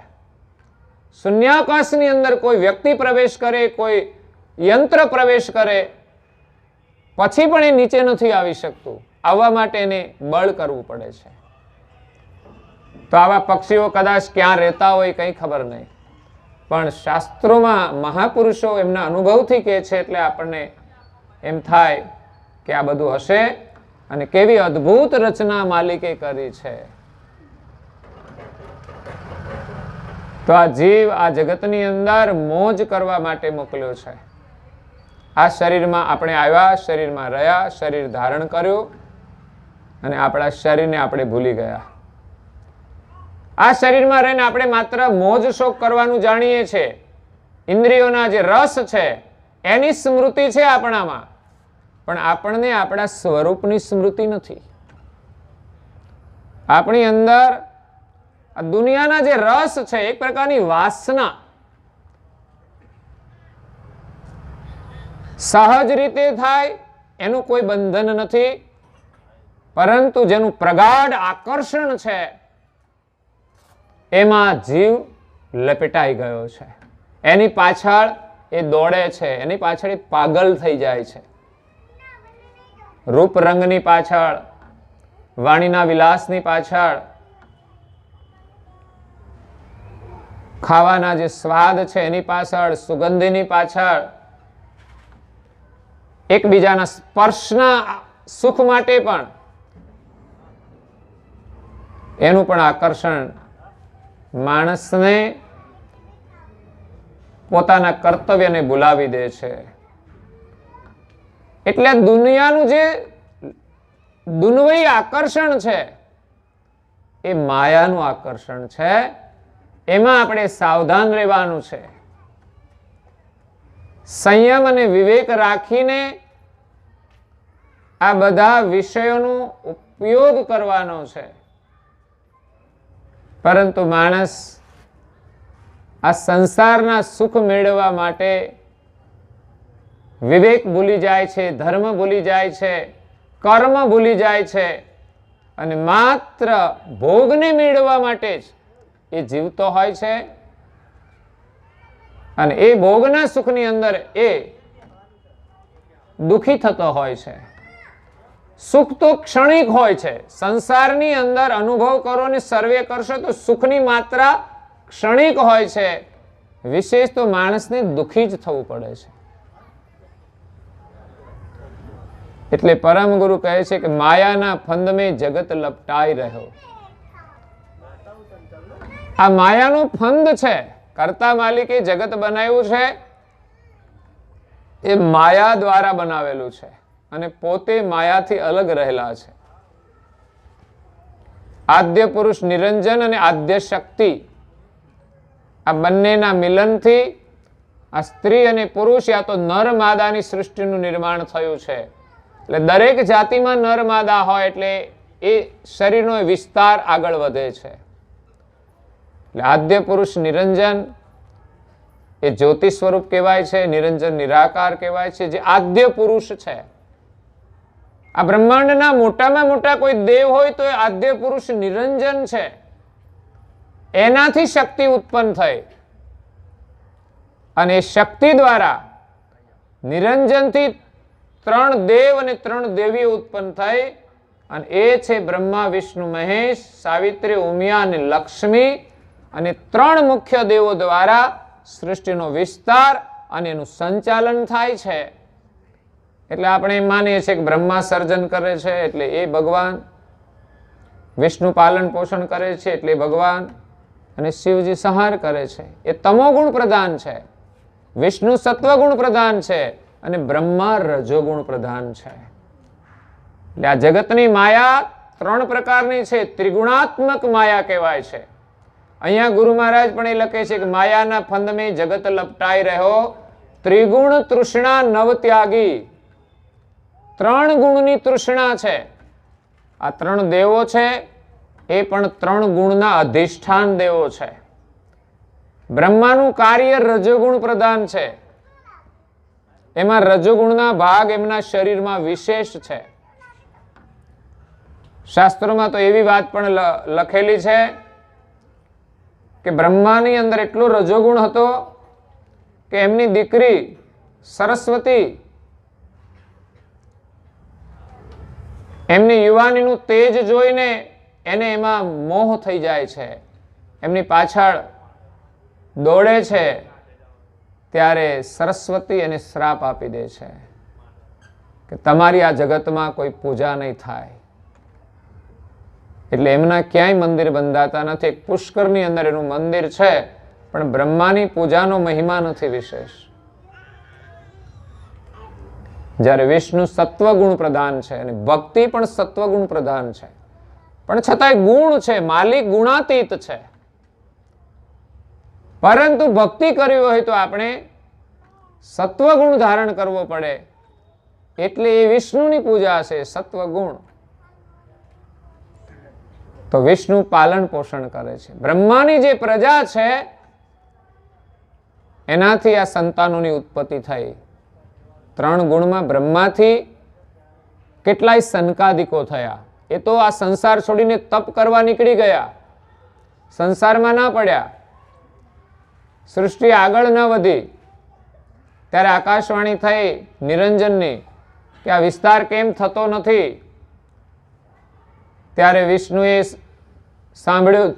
શૂન્યાવકાશની અંદર કોઈ વ્યક્તિ પ્રવેશ કરે, કોઈ યંત્ર પ્રવેશ કરે, પછી પણ એ નીચે નથી આવી શકતું. આવવા માટે એને બળ કરવું પડે છે. તો આવા પક્ષીઓ કદાચ ક્યાં રહેતા હોય કંઈ ખબર નહીં, પણ શાસ્ત્રોમાં મહાપુરુષો એમના અનુભવથી કહે છે, એટલે આપણને એમ થાય કે આ બધું હશે. અને કેવી અદ્ભુત રચના માલિકે કરી છે. તો આ જીવ આ જગતની અંદર મોજ કરવા માટે મોકલ્યો છે. આ શરીરમાં આપણે આવ્યા, શરીરમાં રહ્યા, શરીર ધારણ કર્યું અને આપણા શરીરને આપણે ભૂલી ગયા. આ શરીરમાં રહીને આપણે માત્ર મોજ શોખ કરવાનું જાણીએ છીએ. ઇન્દ્રિયોના જે રસ છે એની સ્મૃતિ છે આપણામાં, પણ આપણને આપણા સ્વરૂપની સ્મૃતિ નથી. આપણી અંદર આ દુનિયાના જે રસ છે, એક પ્રકારની વાસના, સહજ રીતે થાય એનું કોઈ બંધન નથી, પરંતુ જેનું પ્રગાઢ આકર્ષણ છે એમાં જીવ લપેટાઈ ગયો છે. એની પાછળ એ દોડે છે, એની પાછળ એ પાગલ થઈ જાય છે. રૂપ રંગની પાછળ, વાણીના વિલાસની પાછળ, ખાવાના જે સ્વાદ છે એની પાછળ, સુગંધની પાછળ, એકબીજાના સ્પર્શના સુખ માટે પણ એનું પણ આકર્ષણ માણસને પોતાના કર્તવ્યને ભૂલાવી દે છે. એટલે દુનિયાનું જે દુન્વયી આકર્ષણ છે એ માયાનું આકર્ષણ છે. એમાં આપણે સાવધાન રહેવાનું છે. સંયમ અને વિવેક રાખીને આ બધા વિષયોનો ઉપયોગ કરવાનો છે. પરંતુ માણસ આ સંસારના સુખ મેળવવા માટે વિવેક ભૂલી જાય છે, ધર્મ ભૂલી જાય છે, કર્મ ભૂલી જાય છે અને માત્ર ભોગને મેળવવા માટે જ એ જીવતો હોય છે. અને એ ભોગના સુખની અંદર એ દુખી થતો હોય છે. સુખ તો ક્ષણિક હોય છે. સંસારની અંદર અનુભવ કરો ને સર્વે કરશો તો સુખની માત્રા ક્ષણિક હોય છે. વિશેષ તો માણસને દુખી જ થવું પડે છે. એટલે પરમ ગુરુ કહે છે કે માયાના ફંદ મેં જગત લપટાઈ રહ્યો. આ માયાનો ફંદ છે. કર્તા માલિકે જગત બનાવ્યું છે એ માયા દ્વારા બનાવેલું છે અને પોતે માયાથી અલગ રહેલા છે. આદ્ય પુરુષ નિરંજન અને આદ્ય શક્તિ, આ બંનેના મિલનથી આ સ્ત્રી અને પુરુષ યા તો નર માદાની સૃષ્ટિનું નિર્માણ થયું છે. એટલે દરેક જાતિમાં નર માદા હોય એટલે એ શરીરનો વિસ્તાર આગળ વધે છે. એટલે આદ્ય પુરુષ નિરંજન એ જ્યોતિ સ્વરૂપ કહેવાય છે, નિરંજન નિરાકાર કહેવાય છે, જે આદ્ય પુરુષ છે. આ બ્રહ્માંડના મોટામાં મોટા કોઈ દેવ હોય તો એ આદ્ય પુરુષ નિરંજન છે. એનાથી શક્તિ ઉત્પન્ન થઈ અને એ શક્તિ દ્વારા નિરંજનથી 3 દેવ અને 3 દેવીઓ ઉત્પન્ન થઈ અને એ છે બ્રહ્મા, વિષ્ણુ, મહેશ, સાવિત્રી, ઉમિયા અને લક્ષ્મી. અને 3 મુખ્ય દેવો દ્વારા સૃષ્ટિનો વિસ્તાર અને એનું સંચાલન થાય છે. એટલે આપણે એમ માનીએ છીએ કે બ્રહ્મા સર્જન કરે છે એટલે એ ભગવાન, વિષ્ણુ પાલન પોષણ કરે છે એટલે ભગવાન, અને શિવજી સંહાર કરે છે. એ તમોગુણ પ્રધાન છે, વિષ્ણુ સત્વગુણ પ્રધાન છે અને બ્રહ્મા રજોગુણ પ્રધાન છે. એટલે આ જગતની માયા 3 પ્રકારની છે. ત્રિગુણાત્મક માયા કહેવાય છે. અહીંયા ગુરુ મહારાજ પણ એ લખે છે કે માયાના ફંદ મેં જગત લપટાઈ રહ્યો, ત્રિગુણ તૃષ્ણા નવ ત્યાગી. 3 ગુણની તૃષ્ણા છે. આ 3 દેવો છે એ પણ 3 ગુણના અધિષ્ઠાન દેવો છે. બ્રહ્માનું કાર્ય રજોગુણ પ્રધાન છે. એમાં રજોગુણના ભાગ એમના શરીરમાં વિશેષ છે. શાસ્ત્રોમાં તો એવી વાત પણ લખેલી છે કે બ્રહ્માની અંદર એટલો રજોગુણ હતો કે એમની દીકરી સરસ્વતી એમની યુવાનીનું તેજ જોઈને એને એમાં મોહ થઈ જાય છે, એમની પાછળ દોડે છે. ત્યારે સરસ્વતી એને શ્રાપ આપી દે છે કે તમારી આ જગતમાં કોઈ પૂજા નહીં થાય. એટલે એમના ક્યાંય મંદિર બંધાતા નથી. પુષ્કરની અંદર એનું મંદિર છે પણ બ્રહ્માની પૂજાનો મહિમા નથી વિશેષ. જ્યારે વિષ્ણુ સત્વગુણ પ્રધાન છે અને ભક્તિ પણ સત્વગુણ પ્રધાન છે, પણ છતાંય ગુણ છે, માલિક ગુણાતીત છે. પરંતુ ભક્તિ કરવી હોય તો આપણે સત્વગુણ ધારણ કરવો પડે, એટલે એ વિષ્ણુની પૂજા છે. સત્વગુણ તો વિષ્ણુ પાલન પોષણ કરે છે. બ્રહ્માની જે પ્રજા છે એનાથી આ સંતાનોની ઉત્પત્તિ થઈ. 3 ગુણમાં બ્રહ્માથી કેટલાય સંકાદિકો થયા. એ તો આ સંસાર છોડીને તપ કરવા નીકળી ગયા, સંસારમાં ના પડ્યા. સૃષ્ટિ આગળ ન વધી ત્યારે આકાશવાણી થઈ નિરંજનની કે આ વિસ્તાર કેમ થતો નથી. ત્યારે વિષ્ણુએ સાંભળ્યું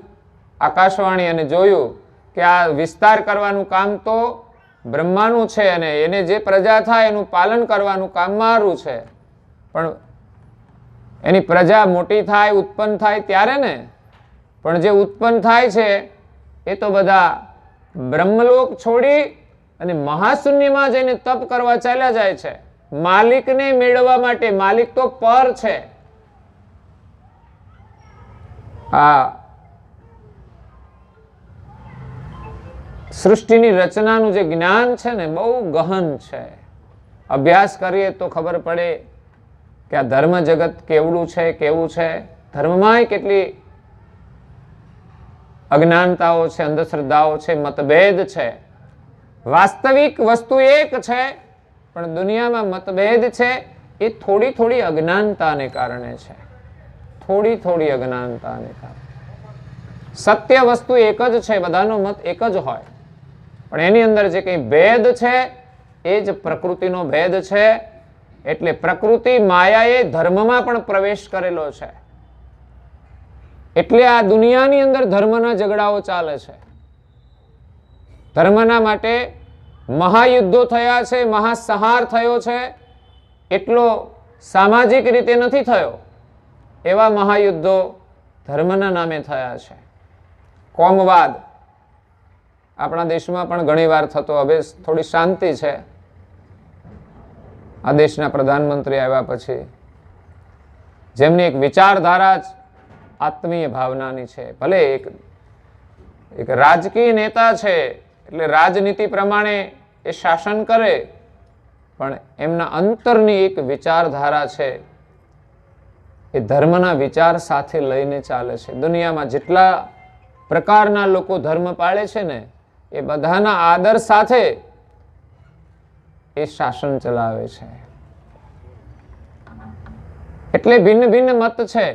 આકાશવાણી અને જોયું કે આ વિસ્તાર કરવાનું કામ તો બ્રહ્માનું છે અને એને જે પ્રજા થાય એનું પાલન કરવાનું કામ મારું છે. પણ એની પ્રજા મોટી થાય, ઉત્પન્ન થાય ત્યારે ને. પણ જે ઉત્પન્ન થાય છે એ તો બધા બ્રહ્મલોક છોડી અને મહાશૂન્યમાં જઈને તપ કરવા ચાલ્યા જાય છે, માલિકને મેળવવા માટે. માલિક તો પર છે. આ સૃષ્ટિની રચનાનું જે જ્ઞાન છે ને બહુ ગહન છે. અભ્યાસ કરીએ તો ખબર પડે કે આ ધર્મ જગત કેવડું છે, કેવું છે. ધર્મમાંય કેટલી અજ્ઞાનતાઓ છે, અંધશ્રદ્ધાઓ છે, મતભેદ છે. વાસ્તવિક વસ્તુ એક છે, પણ દુનિયામાં મતભેદ છે. એ થોડી થોડી અજ્ઞાનતાને કારણે છે, થોડી થોડી અજ્ઞાનતાને કારણે. સત્ય વસ્તુ એક જ છે, બધાનો મત એક જ હોય, પણ એની અંદર જે કંઈ ભેદ છે એ જ પ્રકૃતિનો ભેદ છે. એટલે પ્રકૃતિ માયાએ ધર્મમાં પણ પ્રવેશ કરેલો છે. એટલે આ દુનિયાની અંદર ધર્મના ઝઘડાઓ ચાલે છે. ધર્મના માટે મહાયુદ્ધો થયા છે, મહાસંહાર થયો છે. એટલો સામાજિક રીતે નથી થયો, એવા મહાયુદ્ધો ધર્મના નામે થયા છે. કોમવાદ આપણા દેશમાં પણ ઘણી વાર થતો. હવે થોડી શાંતિ છે. આ દેશના પ્રધાનમંત્રી આવ્યા પછી જેમની એક વિચારધારા જ આત્મીય ભાવનાની છે. ભલે એક રાજકીય નેતા છે એટલે રાજનીતિ પ્રમાણે એ શાસન કરે, પણ એમના અંતરની એક વિચારધારા છે એ ધર્મના વિચાર સાથે લઈને ચાલે છે. દુનિયામાં જેટલા પ્રકારના લોકો ધર્મ પાળે છે ને એ બધાના આદર સાથે એ શાસન ચલાવે છે. એટલે ભિન્ન ભિન્ન મત છે.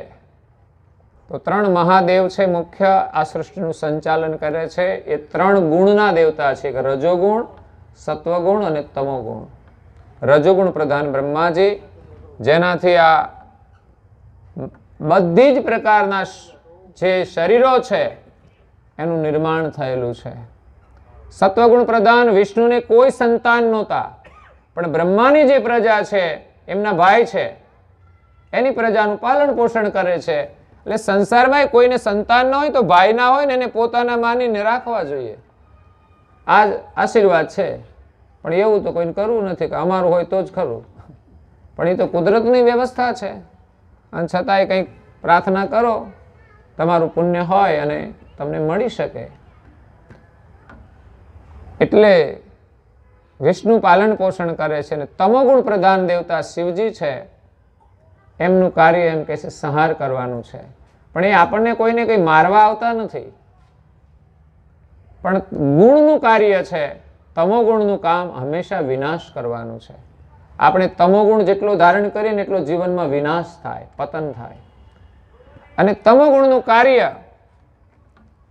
તો 3 મહાદેવ છે મુખ્ય, આ સૃષ્ટિનું સંચાલન કરે છે. એ 3 ગુણના દેવતા છે, કે રજોગુણ, સત્વગુણ અને તમોગુણ. રજોગુણ પ્રધાન બ્રહ્માજી, જેનાથી આ બધી જ પ્રકારના જે શરીરો છે એનું નિર્માણ થયેલું છે. સત્વગુણ પ્રધાન વિષ્ણુને કોઈ સંતાન નહોતા, પણ બ્રહ્માની જે પ્રજા છે એમના ભાઈ છે, એની પ્રજાનું પાલન પોષણ કરે છે. એટલે સંસારમાં કોઈને સંતાન ન હોય તો ભાઈ ના હોય ને એને પોતાના માનીને રાખવા જોઈએ. આ આશીર્વાદ છે. પણ એવું તો કોઈને કરવું નથી કે અમારું હોય તો જ ખરું. પણ એ તો કુદરતની વ્યવસ્થા છે. અને છતાંય કંઈક પ્રાર્થના કરો, તમારું પુણ્ય હોય અને તમને મળી શકે. એટલે વિષ્ણુ પાલન પોષણ કરે છે. અને તમોગુણ પ્રધાન દેવતા શિવજી છે, એમનું કાર્ય એમ કે છે સંહાર કરવાનું છે. પણ એ આપણને કોઈને કંઈ મારવા આવતા નથી, પણ ગુણનું કાર્ય છે. તમોગુણનું કામ હંમેશા વિનાશ કરવાનું છે. આપણે તમોગુણ જેટલો ધારણ કરીએ ને એટલો જીવનમાં વિનાશ થાય, પતન થાય. અને તમોગુણનું કાર્ય,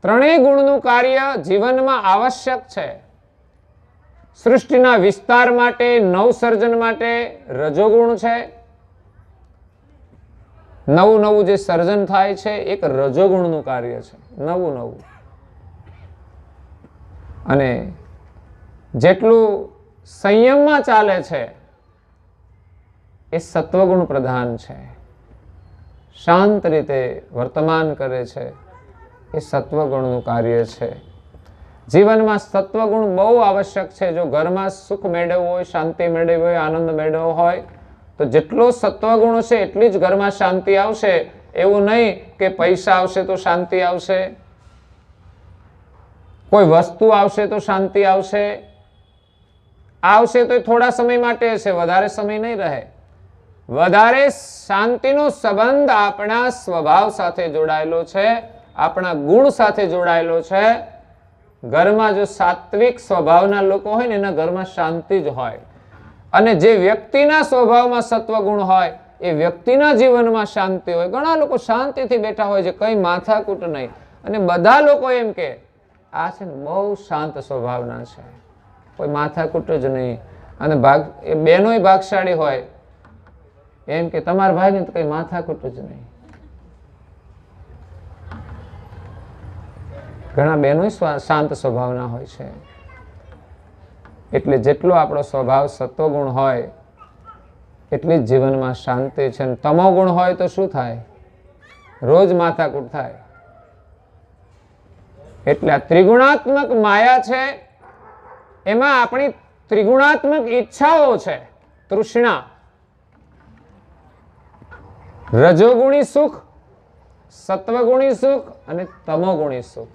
3 ગુણનું કાર્ય જીવનમાં આવશ્યક છે. સૃષ્ટિના વિસ્તાર માટે, નવસર્જન માટે રજોગુણ છે. નવું જે સર્જન થાય છે એક રજોગુણનું કાર્ય છે, નવું. અને જેટલું સંયમમાં ચાલે છે એ સત્વગુણ પ્રધાન છે. શાંત રીતે વર્તમાન કરે છે એ સત્વગુણનું કાર્ય છે. જીવનમાં સત્વગુણ બહુ આવશ્યક છે. જો ઘરમાં સુખ મેળવવું હોય, શાંતિ મેળવવી હોય, આનંદ મેળવવો હોય તો જેટલો સત્વગુણ છે એટલી જ ઘરમાં શાંતિ આવશે. એવું નહીં કે પૈસા આવશે તો શાંતિ આવશે, કોઈ વસ્તુ આવશે તો શાંતિ આવશે. આવશે તો થોડા સમય માટે છે, વધારે સમય નહીં રહે. વધારે શાંતિનો સંબંધ આપણા સ્વભાવ સાથે જોડાયેલો છે, આપણા ગુણ સાથે જોડાયેલો છે. ઘરમાં જો સાત્વિક સ્વભાવના લોકો હોય ને એના ઘરમાં શાંતિ જ હોય. અને જે વ્યક્તિના સ્વભાવમાં સત્વગુણ હોય એ વ્યક્તિના જીવનમાં શાંતિ હોય. ઘણા લોકો શાંતિથી બેઠા હોય છે, કઈ માથાકૂટ નહીં, અને બધા લોકો એમ કે આ છે ને બહુ શાંત સ્વભાવના છે, કોઈ માથાકૂટ જ નહીં. અને એ બહેનોય ભાગશાળી હોય, એમ કે તમારા ભાઈને તો કઈ માથાકૂટ જ નહીં. ઘણા બહેનો શાંત સ્વભાવના હોય છે. એટલે જેટલો આપણો સ્વભાવ સત્વગુણ હોય એટલી જ જીવનમાં શાંતિ છે. તમોગુણ હોય તો શું થાય? રોજ માથાકૂટ થાય. એટલે આ ત્રિગુણાત્મક માયા છે, એમાં આપણી ત્રિગુણાત્મક ઈચ્છાઓ છે. તૃષ્ણા, રજોગુણી સુખ, સત્વગુણી સુખ અને તમોગુણી સુખ.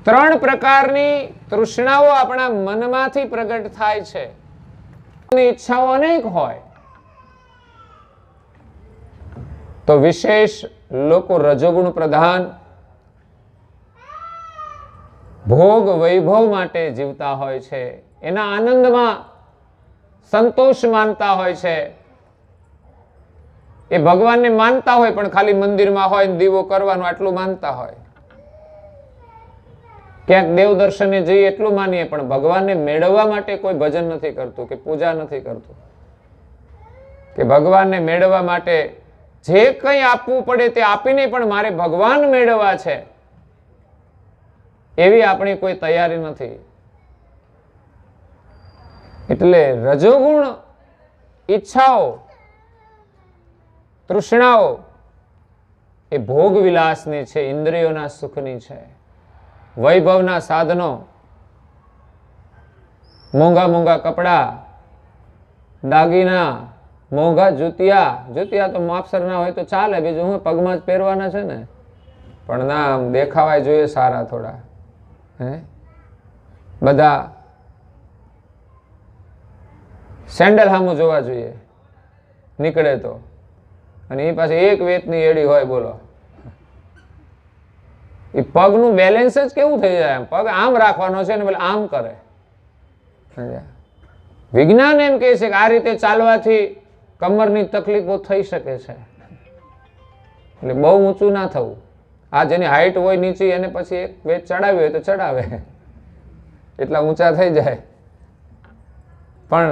ત્રણ પ્રકારની તૃષ્ણાઓ આપણા મનમાંથી પ્રગટ થાય છે. ઈચ્છાઓ અનેક હોય તો વિશેષ લોકો રજોગુણ પ્રધાન ભોગ વૈભવ માટે જીવતા હોય છે. એના આનંદમાં સંતોષ માનતા હોય છે. એ ભગવાનને માનતા હોય પણ ખાલી મંદિરમાં હોય, દીવો કરવાનો આટલું માનતા હોય. ક્યાંક દેવ દર્શને જઈએ એટલું માનીએ, પણ ભગવાનને મેળવવા માટે કોઈ ભજન નથી કરતું કે પૂજા નથી કરતું. કે ભગવાનને મેળવવા માટે જે કંઈ આપવું પડે તે આપીને પણ મારે ભગવાન મેળવવા છે એવી આપણી કોઈ તૈયારી નથી. એટલે રજોગુણ ઈચ્છાઓ, તૃષ્ણાઓ એ ભોગ વિલાસની છે, ઇન્દ્રિયોના સુખની છે. વૈભવના સાધનો, મોંઘા મોંઘા કપડા, દાગીના, મોંઘા જુતિયા તો માપસરના હોય તો ચાલે, બીજું હું પગમાં જ પહેરવાના છે ને. પણ ના, દેખાવાય જોઈએ સારા થોડા. બધા સેન્ડલ સામું જોવા જોઈએ નીકળે તો, અને એ પાસે એક વેતની એડી હોય. બોલો, એ પગનું બેલેન્સ જ કેવું થઈ જાય. પગ આમ રાખવાનો છે ને પેલા આમ કરે. વિજ્ઞાન એમ કહે છે કે આ રીતે ચાલવાથી કમરની તકલીફો થઈ શકે છે. એટલે બહુ ઊંચું ના થવું. આ જેની હાઈટ હોય નીચી એને પછી એક વેચ ચડાવી હોય તો ચડાવે, એટલા ઊંચા થઈ જાય. પણ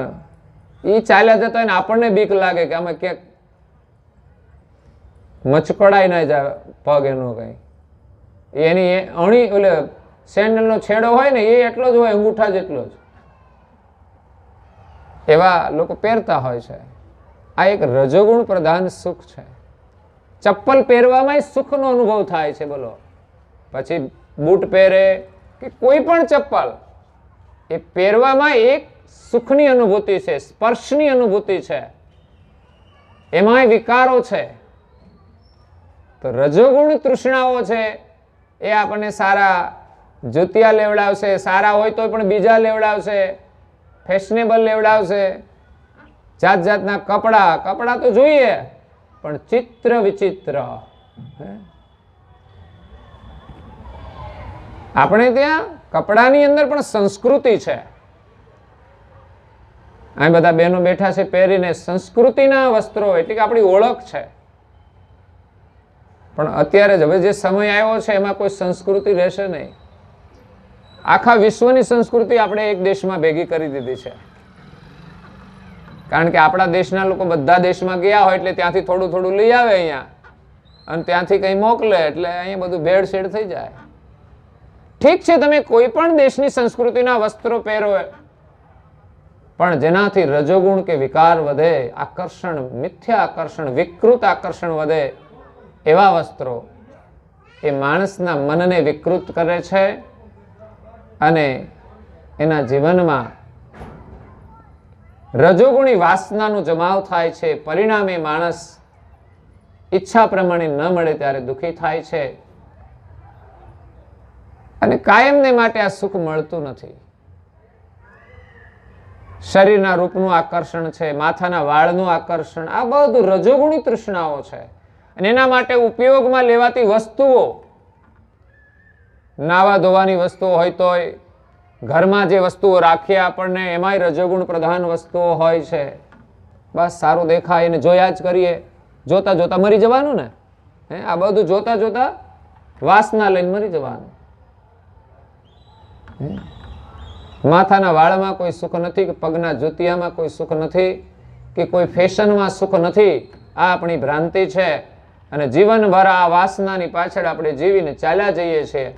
એ ચાલ્યા જતા હોય ને આપણને બીક લાગે કે આમાં ક્યાંક મચકડાઈ ના જાય પગ એનો કઈ. એની અણી એટલે સેન્ડલનો છેડો હોય ને એ એટલો જ હોય, અંગૂઠા જેટલો જ. એવા લોકો પહેરતા હોય છે. આ એક રજોગુણ પ્રધાન સુખ છે. ચપ્પલ પહેરવામાં સુખનો અનુભવ થાય છે. બોલો, પછી બૂટ પહેરે કે કોઈ પણ ચપ્પલ, એ પહેરવામાં એક સુખની અનુભૂતિ છે, સ્પર્શની અનુભૂતિ છે. એમાંય વિકારો છે. તો રજોગુણ તૃષ્ણાઓ છે એ આપણને સારા જુતિયા લેવડાવશે, સારા હોય તો પણ બીજા લેવડાવશે, ફેશનેબલ લેવડાવશે, જાત જાતના કપડા તો જોઈએ પણ ચિત્ર વિચિત્ર. આપણે ત્યાં કપડાની અંદર પણ સંસ્કૃતિ છે. આ બધા બહેનો બેઠા છે પહેરીને, સંસ્કૃતિના વસ્ત્રો એટલે કે આપણી ઓળખ છે. પણ અત્યારે જ હવે જે સમય આવ્યો છે એમાં કોઈ સંસ્કૃતિ રહેશે નહીં. આખા વિશ્વની સંસ્કૃતિ આપણે એક દેશમાં ભેગી કરી દીધી છે. કારણ કે આપણા દેશના લોકો બધા દેશમાં ગયા હોય એટલે ત્યાંથી થોડું થોડું લઈ આવે અહીંયા, અને ત્યાંથી કંઈ મોકલે એટલે અહીંયા બધું ભેળસેળ થઈ જાય. ઠીક છે, તમે કોઈ પણ દેશની સંસ્કૃતિના વસ્ત્રો પહેરો, પણ જેનાથી રજોગુણ કે વિકાર વધે, આકર્ષણ, મિથ્યા આકર્ષણ, વિકૃત આકર્ષણ વધે એવા વસ્ત્રો એ માણસના મનને વિકૃત કરે છે, અને એના જીવનમાં રજોગુણી વાસનાનો જમાવ થાય છે. પરિણામે માણસ ઈચ્છા પ્રમાણે ન મળે ત્યારે દુઃખી થાય છે અને કાયમને માટે આ સુખ મળતું નથી. શરીરના રૂપનું આકર્ષણ છે, માથાના વાળનું આકર્ષણ, આ બધું રજોગુણી તૃષ્ણાઓ છે. અને એના માટે ઉપયોગમાં લેવાતી વસ્તુઓ, નાવા ધોવાની વસ્તુઓ હોય તોય, ઘરમાં જે વસ્તુઓ રાખીએ આપણને એમાંય રજોગુણ પ્રધાન વસ્તુઓ હોય છે. બસ સારું દેખાય એને જોયા જ કરીએ, જોતા જોતા મરી જવાનું ને. આ બધું જોતા જોતા વાસના લઈને મરી જવાનું. માથાના વાળમાં કોઈ સુખ નથી, કે પગના જૂતિયામાં કોઈ સુખ નથી, કે કોઈ ફેશનમાં સુખ નથી. આ આપણી ભ્રાંતિ છે. અને જીવનભર આ વાસનાની પાછળ આપણે જીવીને ચાલ્યા જઈએ છીએ.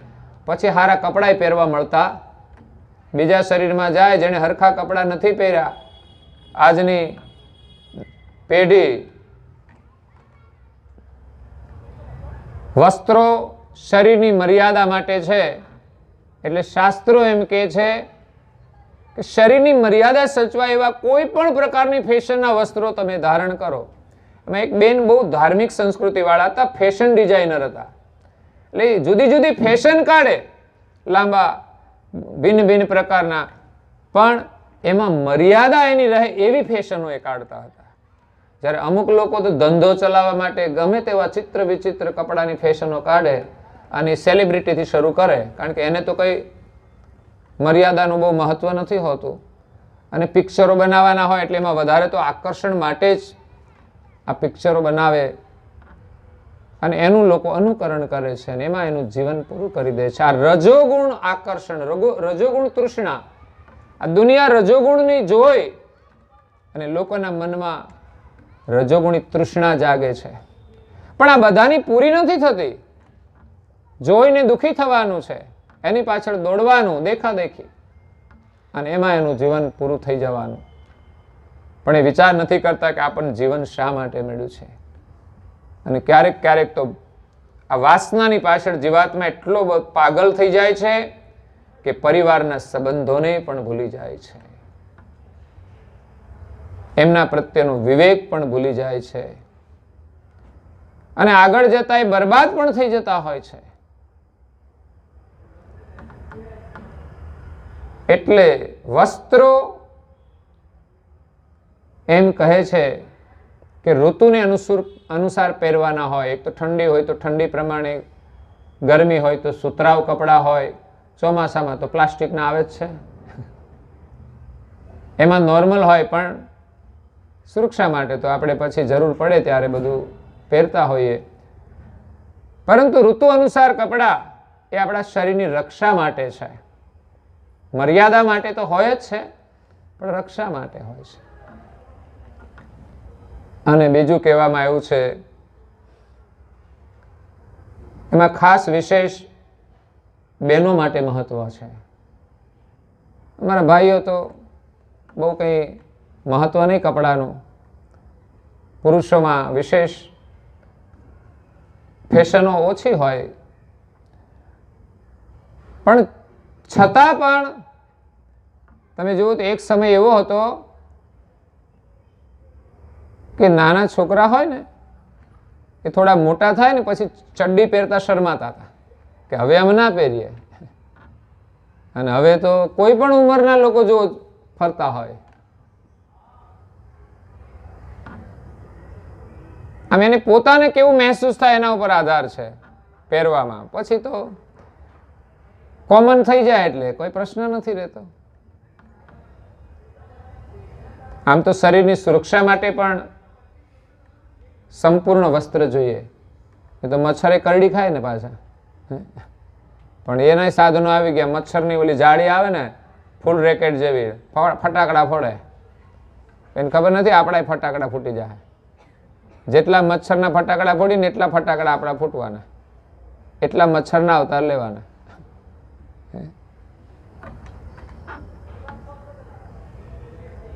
પછી સારા કપડાં પહેરવા મળતા, બીજા શરીરમાં જાય જેને હરખા કપડાં નથી પહેર્યા. આજની પેઢી વસ્ત્રો શરીરની મર્યાદા માટે છે, એટલે શાસ્ત્રો એમ કહે છે કે શરીરની મર્યાદા સચવાય એવા કોઈ પણ પ્રકારની ફેશનના વસ્ત્રો તમે ધારણ કરો. એમાં એક બેન બહુ ધાર્મિક સંસ્કૃતિ વાળા હતા, ફેશન ડિઝાઇનર હતા. એટલે જુદી જુદી ફેશન કાઢે, લાંબા ભિન્ન ભિન્ન પ્રકારના, પણ એમાં મર્યાદા એની રહે એવી ફેશનો એ કાઢતા હતા. જ્યારે અમુક લોકો તો ધંધો ચલાવવા માટે ગમે તેવા ચિત્ર વિચિત્ર કપડાની ફેશનો કાઢે અને સેલિબ્રિટીથી શરૂ કરે, કારણ કે એને તો કંઈ મર્યાદાનું બહુ મહત્વ નથી હોતું. અને પિક્ચરો બનાવવાના હોય એટલે એમાં વધારે તો આકર્ષણ માટે જ આ પિક્ચરો બનાવે અને એનું લોકો અનુકરણ કરે છે અને એમાં એનું જીવન પૂરું કરી દે છે. આ રજોગુણ આકર્ષણ, રજોગુણ તૃષ્ણા, આ દુનિયા રજોગુણની જોઈ અને લોકોના મનમાં રજોગુણી તૃષ્ણા જાગે છે. પણ આ બધાની પૂરી નથી થતી. જોઈને દુઃખી થવાનું છે, એની પાછળ દોડવાનું દેખાદેખી, અને એમાં એનું જીવન પૂરું થઈ જવાનું. પણ એ વિચાર નથી કરતા કે આપણને જીવન શા માટે મળ્યું છે. અને ક્યારેક ક્યારેક તો આ વાસનાની પાછળ જીવાત્મા એટલો પાગલ થઈ જાય છે કે પરિવારના સંબંધોને પણ ભૂલી જાય છે, એમના પ્રત્યેનો વિવેક પણ ભૂલી જાય છે અને આગળ જતા એ બરબાદ પણ થઈ જતા હોય છે. એટલે વસ્ત્રો એમ કહે છે કે ઋતુને અનુસાર પહેરવાના હોય. એક તો ઠંડી હોય તો ઠંડી પ્રમાણે, ગરમી હોય તો સુતરાઉ કપડાં હોય, ચોમાસામાં તો પ્લાસ્ટિકના આવે જ છે. એમાં નોર્મલ હોય, પણ સુરક્ષા માટે તો આપણે પછી જરૂર પડે ત્યારે બધું પહેરતા હોઈએ. પરંતુ ઋતુ અનુસાર કપડાં એ આપણા શરીરની રક્ષા માટે છે. મર્યાદા માટે તો હોય જ છે, પણ રક્ષા માટે હોય છે. અને બીજું કહેવામાં આવ્યું છે, એમાં ખાસ વિશેષ બહેનો માટે મહત્વ છે. અમારા ભાઈઓ તો બહુ કંઈ મહત્વ નહીં કપડાનું. પુરુષોમાં વિશેષ ફેશનો ઓછી હોય, પણ છતાં પણ તમે જુઓ તો એક સમય એવો હતો કે નાના છોકરા હોય ને એ થોડા મોટા થાય ને પછી ચડ્ડી પહેરતા શરમાતા હતા કે હવે અમે ના પહેરીએ. અને હવે તો કોઈ પણ ઉંમરના લોકો જો ફરતા હોય, આમ એને પોતાને કેવું મહેસૂસ થાય એના ઉપર આધાર છે પહેરવામાં. પછી તો કોમન થઈ જાય એટલે કોઈ પ્રશ્ન નથી રહેતો. આમ તો શરીરની સુરક્ષા માટે પણ સંપૂર્ણ વસ્ત્ર જોઈએ. એ તો મચ્છરે કરડી ખાય ને પાછા, પણ એના સાધનો આવી ગયા. મચ્છરની ઓલી જાળી આવે ને ફૂલ રેકેટ જેવી, ફટાકડા ફોડે. એને ખબર નથી આપણા ફટાકડા ફૂટી જાય. જેટલા મચ્છરના ફટાકડા ફોડીને એટલા ફટાકડા આપણા ફૂટવાના, એટલા મચ્છરના અવતાર લેવાના.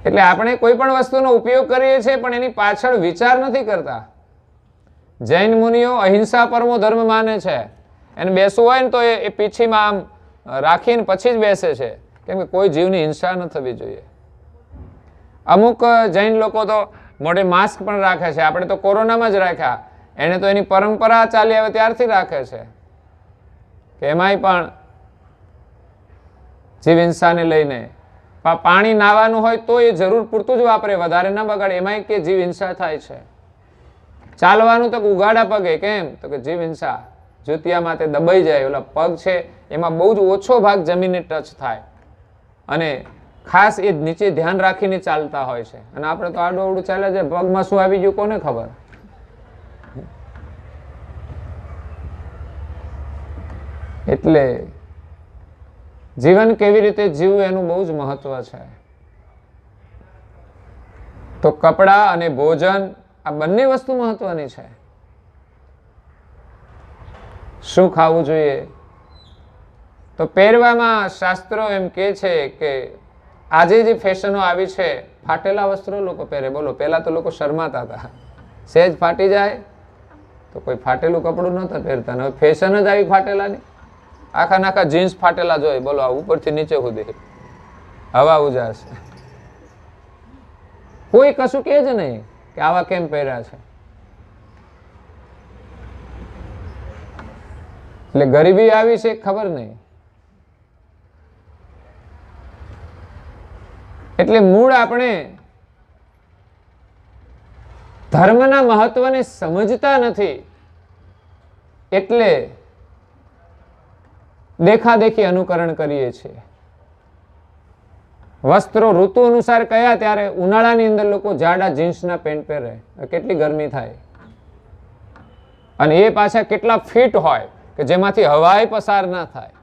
એટલે આપણે કોઈ પણ વસ્તુનો ઉપયોગ કરીએ છીએ પણ એની પાછળ વિચાર નથી કરતા. જૈન મુનિઓ અહિંસા પરમો ધર્મ માને છે. એને બેસવું હોય ને તો એ પીછીમાં આમ રાખીને પછી જ બેસે છે, કેમ કે કોઈ જીવની હિંસા ન થવી જોઈએ. અમુક જૈન લોકો તો મોઢે માસ્ક પણ રાખે છે. આપણે તો કોરોનામાં જ રાખ્યા. એને તો એની પરંપરા ચાલી આવે ત્યારથી રાખે છે કે એમાંય પણ જીવ હિંસાને લઈને પાણી નાવાનું હોય તો એ જરૂર પૂરતું જ વાપરે, વધારે ના બગાડે. એમાંય કે જીવ હિંસા થાય છે. ચાલવાનું તો ઉગાડા પગે, કેમ તો કે જીવ હિંસા, જુતિયા માથે દબાઈ જાય. ઓલા પગ છે એમાં બહુ જ ઓછો ભાગ જમીનને ટચ થાય, અને ખાસ એ નીચે ધ્યાન રાખીને ચાલતા હોય છે. અને આપણે તો આડું અવડું ચાલે છે, પગમાં શું આવી ગયું કોને ખબર. એટલે જીવન કેવી રીતે જીવવું એનું બહુ જ મહત્વ છે. તો કપડાં અને ભોજન આ બંને વસ્તુ મહત્વની છે. શું ખાવું જોઈએ? તો પહેરવામાં શાસ્ત્રો એમ કે છે કે આજે જે ફેશનો આવી છે, ફાટેલા વસ્ત્રો લોકો પહેરે. બોલો, પહેલા તો લોકો શરમાતા હતા, સહેજ ફાટી જાય તો કોઈ ફાટેલું કપડું નહોતા પહેરતા. હવે ફેશન જ આવી ફાટેલાની. આખા નાખા જીન્સ ફાટેલા જોઈએ. બોલો, આ ઉપરથી નીચે સુધી હવા ઉજાસ. કોઈ કશું કે જ નહીં કે આવા કેમ પહેર્યા છે. એટલે ગરીબી આવી છે ખબર નહીં. એટલે મૂળ આપણે ધર્મના મહત્વને સમજતા નથી, એટલે દેખાદેખી અનુકરણ કરીએ છીએ. વસ્ત્રો ઋતુ અનુસાર કયા, ત્યારે ઉનાળાની અંદર લોકો જાડા જીન્સના પેન્ટ પહેરે. કેટલી ગરમી થાય, અને એ પાછા કેટલા ફિટ હોય કે જેમાંથી હવાય પસાર ના થાય.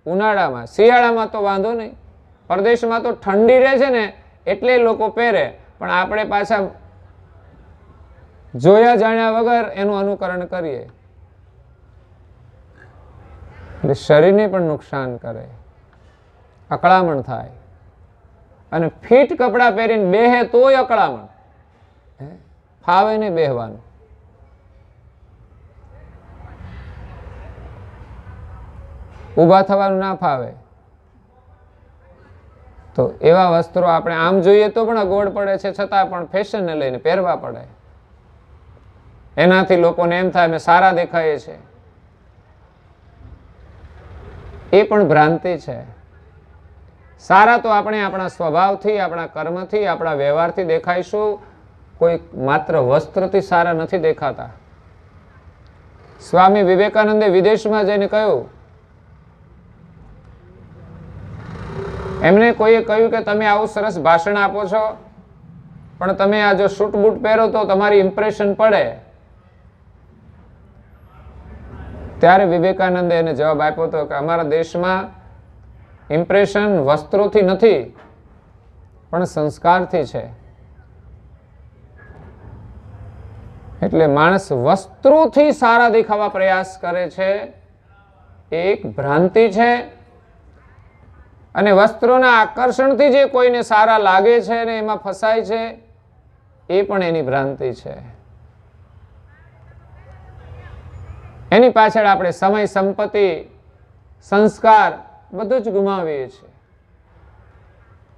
ઉનાળામાં, શિયાળામાં તો વાંધો નહીં, પરદેશમાં તો ઠંડી રહે છે ને એટલે લોકો પહેરે. પણ આપણે પાછા જોયા જાણ્યા વગર એનું અનુકરણ કરીએ, એટલે શરીરને પણ નુકસાન કરે, અકળામણ થાય. અને ફિટ કપડાં પહેરીને બેહે તોય અકળામણ, ફાવે ને બેહવાનું. ઊભા થવાનું ના ફાવે. તો એવા વસ્ત્રો આપણે આમ જોઈએ તો પણ અગવડ પડે છે, છતાં પણ ફેશનને લઈને પહેરવા પડે. એનાથી લોકોને એમ થાય અમે સારા દેખાઈએ છે. એ પણ ભ્રાંતિ છે. સારા તો આપણે આપણા સ્વભાવથી, આપણા કર્મથી, આપણા વ્યવહારથી દેખાઈશું. કોઈ માત્ર વસ્ત્રથી સારા નથી દેખાતા. સ્વામી વિવેકાનંદે વિદેશમાં જઈને કહ્યું, એમને કોઈએ કહ્યું કે તમે આવું સરસ ભાષણ આપો છો, પણ તમે આ જો સૂટ બૂટ પહેરો તો તમારી ઇમ્પ્રેશન પડે. ત્યારે વિવેકાનંદે એને જવાબ આપ્યો હતો કે અમારા દેશમાં ઇમ્પ્રેશન વસ્ત્રોથી નથી, પણ સંસ્કારથી છે. એટલે માણસ વસ્ત્રોથી સારા દેખાવા પ્રયાસ કરે છે, એ એક ભ્રાંતિ છે. અને વસ્ત્રોના આકર્ષણથી જે કોઈને સારા લાગે છે ને એમાં ફસાય છે, એ પણ એની ભ્રાંતિ છે. એની પાછળ આપણે સમય, સંપત્તિ, સંસ્કાર બધું જ ગુમાવીએ છીએ.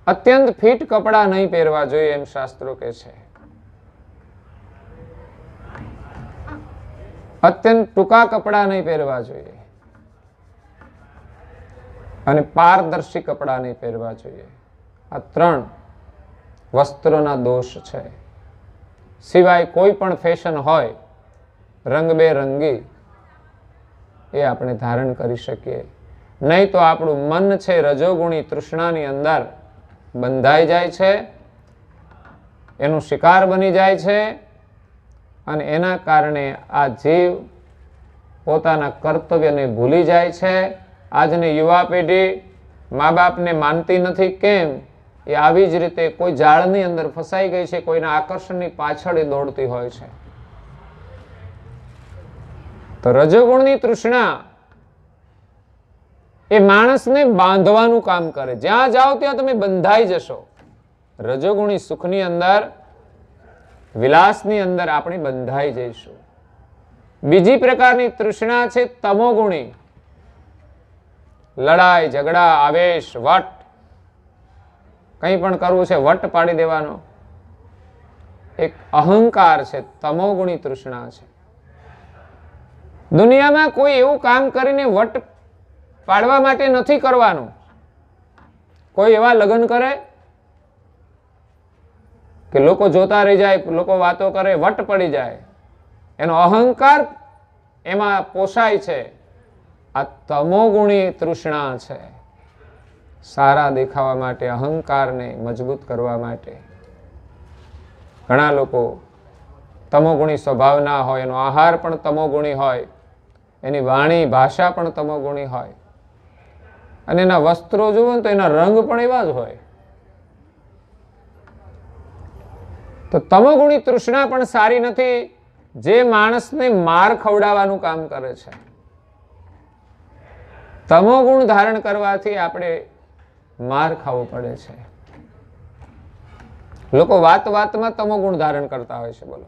અત્યંત ફિટ કપડાં નહીં પહેરવા જોઈએ એમ શાસ્ત્રો કહે છે. અત્યંત ટૂંકા કપડાં નહીં પહેરવા જોઈએ, અને પારદર્શી કપડાં નહીં પહેરવા જોઈએ. આ 3 વસ્ત્રોના દોષ છે. સિવાય કોઈ પણ ફેશન હોય રંગબેરંગી, એ આપણે ધારણ કરી શકીએ. નહીં તો આપણું મન છે રજોગુણી તૃષ્ણાની અંદર બંધાઈ જાય છે, એનું શિકાર બની જાય છે, અને એના કારણે આ જીવ પોતાના કર્તવ્યને ભૂલી જાય છે. આજની યુવા પેઢી મા બાપને માનતી નથી. કેમ? એ આવી જ રીતે કોઈ જાળની અંદર ફસાઈ ગઈ છે, કોઈના આકર્ષણની પાછળ એ દોડતી હોય છે. તો રજોગુણની તૃષ્ણા એ માણસને બાંધવાનું કામ કરે. જ્યાં જાઓ ત્યાં તમે બંધાઈ જશો. રજોગુણી સુખની અંદર, વિલાસની અંદર આપણે બંધાઈ જઈશું. બીજી પ્રકારની તૃષ્ણા છે તમોગુણી. લડાઈ ઝઘડા આવેશ વટ કંઈ પણ કરવું છે વટ પાડી દેવાનો એક અહંકાર છે, તમોગુણી તૃષ્ણા છે. દુનિયામાં કોઈ એવું કામ કરીને વટ પાડવા માટે નથી કરવાનું. કોઈ એવા લગ્ન કરે કે લોકો જોતા રહી જાય, લોકો વાતો કરે, વટ પડી જાય, એનો અહંકાર એમાં પોષાય છે. આ તમોગુણી તૃષ્ણા છે. સારા દેખાવા માટે, અહંકારને મજબૂત કરવા માટે ઘણા લોકો તમોગુણી સ્વભાવના હોય, એનો આહાર પણ તમોગુણી હોય, એની વાણી ભાષા પણ તમોગુણી હોય, અને એના વસ્ત્રો જુઓ ને તો એના રંગ પણ એવા જ હોય. તો તમોગુણી તૃષ્ણા પણ સારી નથી, જે માણસને માર ખવડાવવાનું કામ કરે છે. તમોગુણ ધારણ કરવાથી આપણે માર ખાવો પડે છે. લોકો વાત વાતમાં તમોગુણ ધારણ કરતા હોય છે. બોલો,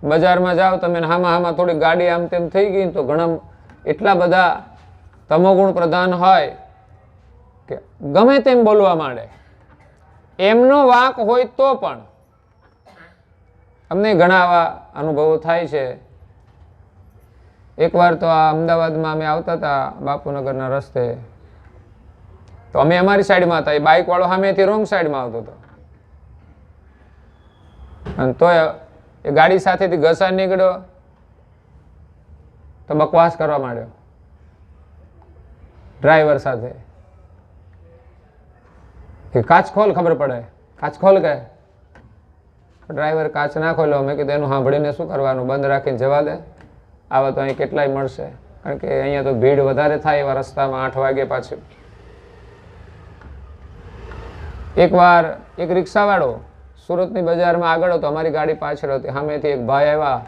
બજારમાં જાઓ તમે, હામાં થોડી ગાડી આમ તેમ થઈ ગઈ તો ઘણા એટલા બધા તમોગુણ પ્રધાન હોય કે ગમે તેમ બોલવા માંડે. એમનો વાંક હોય તો પણ. અમને ઘણા આવા અનુભવો થાય છે. એકવાર તો આ અમદાવાદમાં અમે આવતા હતા બાપુનગરના રસ્તે, તો અમે અમારી સાઈડમાં હતા, એ બાઇક વાળો સામેથી રોંગ સાઈડમાં આવતો હતો, અને તો એ ગાડી સાથેથી ઘસા નીકળ્યો તો બકવાસ કરવા માંડ્યો ડ્રાઈવર સાથે કે કાચ ખોલ, ખબર પડે, કાચ ખોલ. કે ડ્રાઈવર કાચ ના ખોલ્યો. મેં કીધું એનું સાંભળીને શું કરવાનું, બંધ રાખીને જવા દે, આવા તો અહીં કેટલાય મળશે, કારણ કે અહીંયા તો ભીડ વધારે થાય એવા રસ્તામાં 8 વાગે પાછું. એકવાર એક રિક્ષાવાળો સુરતની બજારમાં આગળ હતો, અમારી ગાડી પાછળ હતી, સામેથી એક ભાઈ આવ્યા,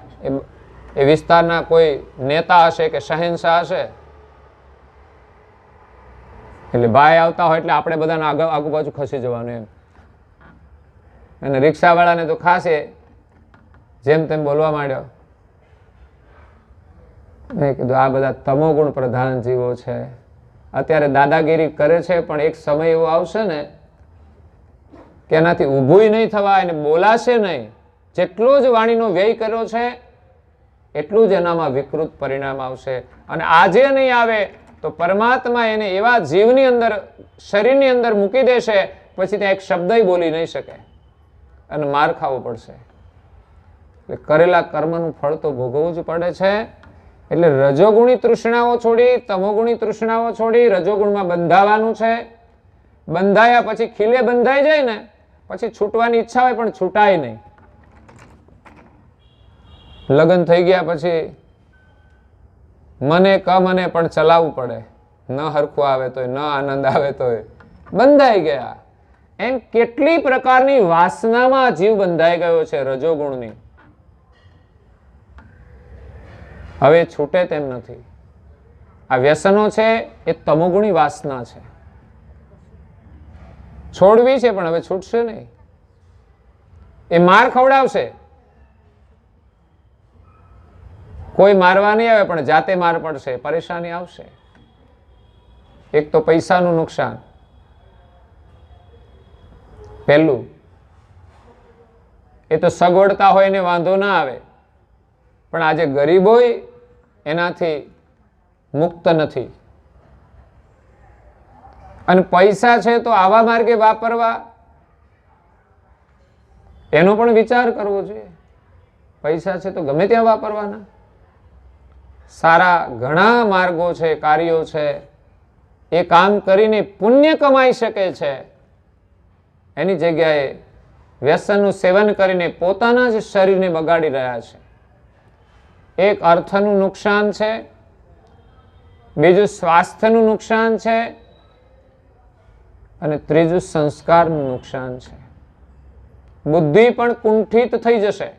એ વિસ્તારના કોઈ નેતા હશે કે શહેનશાહ હશે, એટલે ભાઈ આવતા હોય એટલે આપણે બધાને આગુ બાજુ ખસી જવાનું એમ. અને રિક્ષાવાળાને તો ખાસ જેમ તેમ બોલવા માંડ્યો. મેં કીધું આ બધા તમોગુણ પ્રધાન જીવો છે, અત્યારે દાદાગીરી કરે છે, પણ એક સમય એવો આવશે ને કે એનાથી ઊભું નહીં થવાય અને બોલાશે નહીં. જેટલો જ વાણીનો વ્યય કર્યો છે એટલું જ એનામાં વિકૃત પરિણામ આવશે. અને આજે નહીં આવે તો પરમાત્મા એને એવા જીવની અંદર, શરીરની અંદર મૂકી દેશે, પછી ત્યાં એક શબ્દ બોલી નહીં શકે અને માર ખાવો પડશે. એટલે કરેલા કર્મનું ફળ તો ભોગવવું જ પડે છે. એટલે રજોગુણી તૃષ્ણાઓ છોડી, તમોગુણી તૃષ્ણાઓ છોડી રજોગુણમાં બંધાવાનું છે. બંધાયા પછી ખીલે બંધાઈ જાય ને પછી છૂટવાની ઈચ્છા હોય પણ છૂટાય નહીં. લગ્ન થઈ ગયા પછી મને મને પણ ચલાવવું પડે, ન હરખું આવે તોય, ન આનંદ આવે તોય, બંધાઈ ગયા. એમ કેટલી પ્રકારની વાસનામાં જીવ બંધાઈ ગયો છે રજોગુણની. હવે છૂટે તેમ નથી. આ વ્યસનો છે એ તમોગુણી વાસના છે, છોડવી છે પણ હવે છૂટશે નહીં. એ માર ખવડાવશે. કોઈ મારવા નહીં આવે પણ જાતે માર પડશે, પરેશાની આવશે. એક તો પૈસાનું નુકસાન પહેલું, એ તો સગવડતા હોય ને વાંધો ના આવે, પણ આજે ગરીબ હોય એનાથી મુક્ત નથી. અને પૈસા છે તો આવા માર્ગે વાપરવા એનો પણ વિચાર કરવો જોઈએ. પૈસા છે તો ગમે ત્યાં વાપરવાના. સારા ઘણા માર્ગો છે, કાર્યો છે, એ કામ કરીને પુણ્ય કમાઈ શકે છે. એની જગ્યાએ વ્યસનનું સેવન કરીને પોતાના જ શરીરને બગાડી રહ્યા છે. એક અર્થનું નુકસાન છે, બીજું સ્વાસ્થ્યનું નુકસાન છે, અને ત્રીજું સંસ્કારનું નુકસાન છે. બુદ્ધિ પણ કુંઠિત થઈ જશે.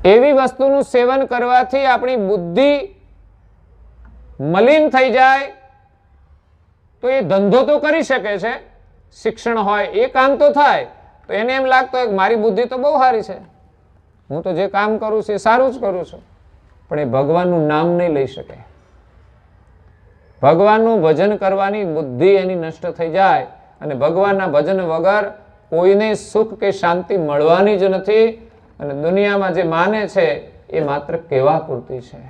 એવી વસ્તુનું સેવન કરવાથી આપણી બુદ્ધિ મલિન થઈ જાય તો એ ધંધો તો કરી શકે છે, શિક્ષણ હોય એ કામ તો થાય, તો એને એમ લાગતો હોય કે મારી બુદ્ધિ તો બહુ સારી છે, હું તો જે કામ કરું છું એ સારું જ કરું છું, પણ એ ભગવાનનું નામ નહીં લઈ શકે. ભગવાનનું ભજન કરવાની બુદ્ધિ એની નષ્ટ થઈ જાય અને ભગવાનના ભજન વગર કોઈને સુખ કે શાંતિ મળવાની જ નથી. અને દુનિયામાં જે માને છે એ માત્ર કહેવા પૂરતી છે.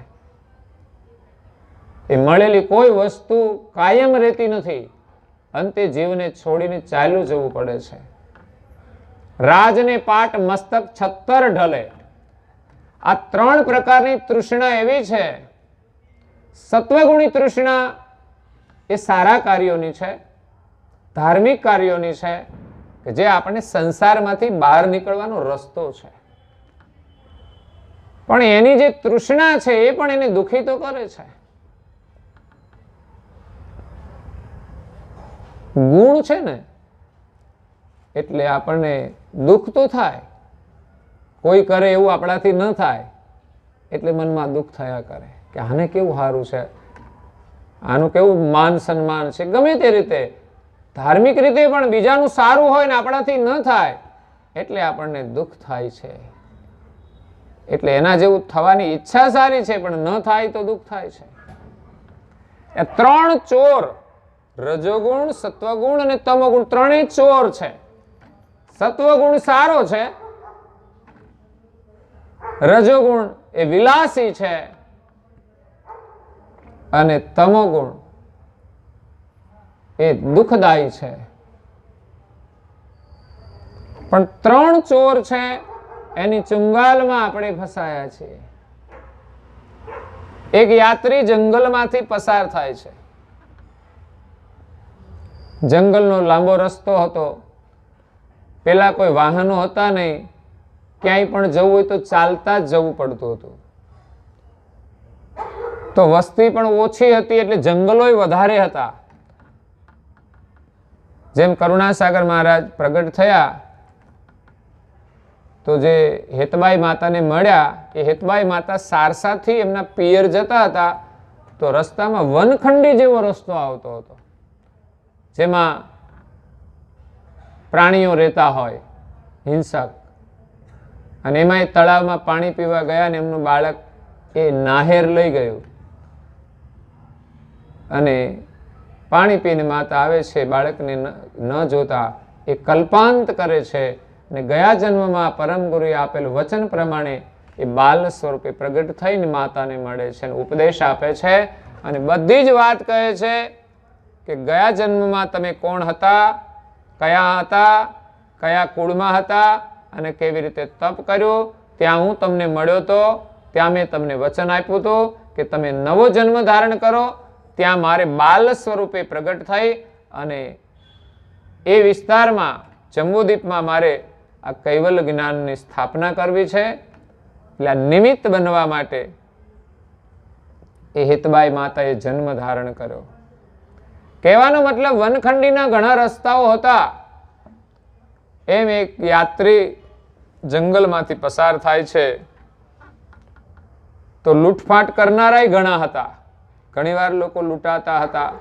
એ મળેલી કોઈ વસ્તુ કાયમ રહેતી નથી. અંતે જીવને છોડીને ચાલ્યું જવું પડે છે. રાજને પાટ મસ્તક છત્તર ઢલે. આ ત્રણ પ્રકારની તૃષ્ણા એવી છે. સત્વગુણી તૃષ્ણા એ સારા કાર્યોની છે, ધાર્મિક કાર્યોની છે, કે જે આપણે સંસારમાંથી બહાર નીકળવાનો રસ્તો છે. પણ એની જે તૃષ્ણા છે એ પણ એને દુઃખી તો કરે છે. ગુણ છે ને એટલે આપણને દુઃખ તો થાય. કોઈ કરે એવું આપણાથી ન થાય એટલે મનમાં દુઃખ થયા કરે કે આને કેવું સારું છે, આનું કેવું માન સન્માન છે. ગમે તે રીતે ધાર્મિક રીતે પણ બીજાનું સારું હોય ને આપણાથી ન થાય એટલે આપણને દુઃખ થાય છે. એટલે એના જેવું થવાની ઈચ્છા સારી છે પણ ન થાય તો દુઃખ થાય છે. એ ત્રણ ચોર, રજોગુણ, સત્વગુણ અને તમોગુણ, ત્રણેય ચોર છે. સત્વગુણ સારો છે, રજોગુણ એ વિલાસી છે અને તમોગુણ એ દુઃખદાયી છે. પણ ત્રણ ચોર છે એની ચુંગાલમાં આપણે ફસાયા છીએ. એક યાત્રી જંગલમાંથી પસાર થાય છે. જંગલનો લાંબો રસ્તો હતો. પેલા કોઈ વાહનો હતા નહીં. ક્યાંય પણ જવું હોય તો ચાલતા જ જવું પડતું હતું. તો વસ્તી પણ ઓછી હતી એટલે જંગલોય વધારે હતા. જેમ કરુણાસાગર મહારાજ પ્રગટ થયા તો જે હેતબાઈ માતાને મળ્યા, એ હેતબાઈ માતા સારસાથી એમના પિયર જતા હતા. તો રસ્તામાં વનખંડી જેવો રસ્તો આવતો હતો, જેમાં પ્રાણીઓ રહેતા હોય, હિંસક. અને એમાં એ તળાવમાં પાણી પીવા ગયા ને એમનું બાળક એ નાહેર લઈ ગયું. અને પાણી પીને માતા આવે છે, બાળકને ન જોતા એ કલ્પાંત કરે છે. અને ગયા જન્મમાં પરમ ગુરુએ આપેલ વચન પ્રમાણે એ બાલ સ્વરૂપે પ્રગટ થઈને માતાને મળે છે અને ઉપદેશ આપે છે. અને બધી જ વાત કહે છે કે ગયા જન્મમાં તમે કોણ હતા, કયા હતા, કયા કુળમાં હતા અને કેવી રીતે તપ કર્યું. ત્યાં હું તમને મળ્યો તો, ત્યાં મેં તમને વચન આપ્યું હતું કે તમે નવો જન્મ ધારણ કરો. ત્યાં મારે બાલ સ્વરૂપે પ્રગટ થઈ અને એ વિસ્તારમાં જંબુદ્વીપમાં મારે આ કૈવલ જ્ઞાનની સ્થાપના કરવી છે. એટલે આ નિમિત્ત બનવા માટે એ હેતબાઈ માતાએ જન્મ ધારણ કર્યો. કહેવાનો મતલબ વનખંડીના ઘણા રસ્તાઓ હતા. એમ એક યાત્રી જંગલમાંથી પસાર થાય છે તો લૂંટફાટ કરનારાય ઘણા હતા. ઘણીવાર લોકો લૂંટાતા હતા.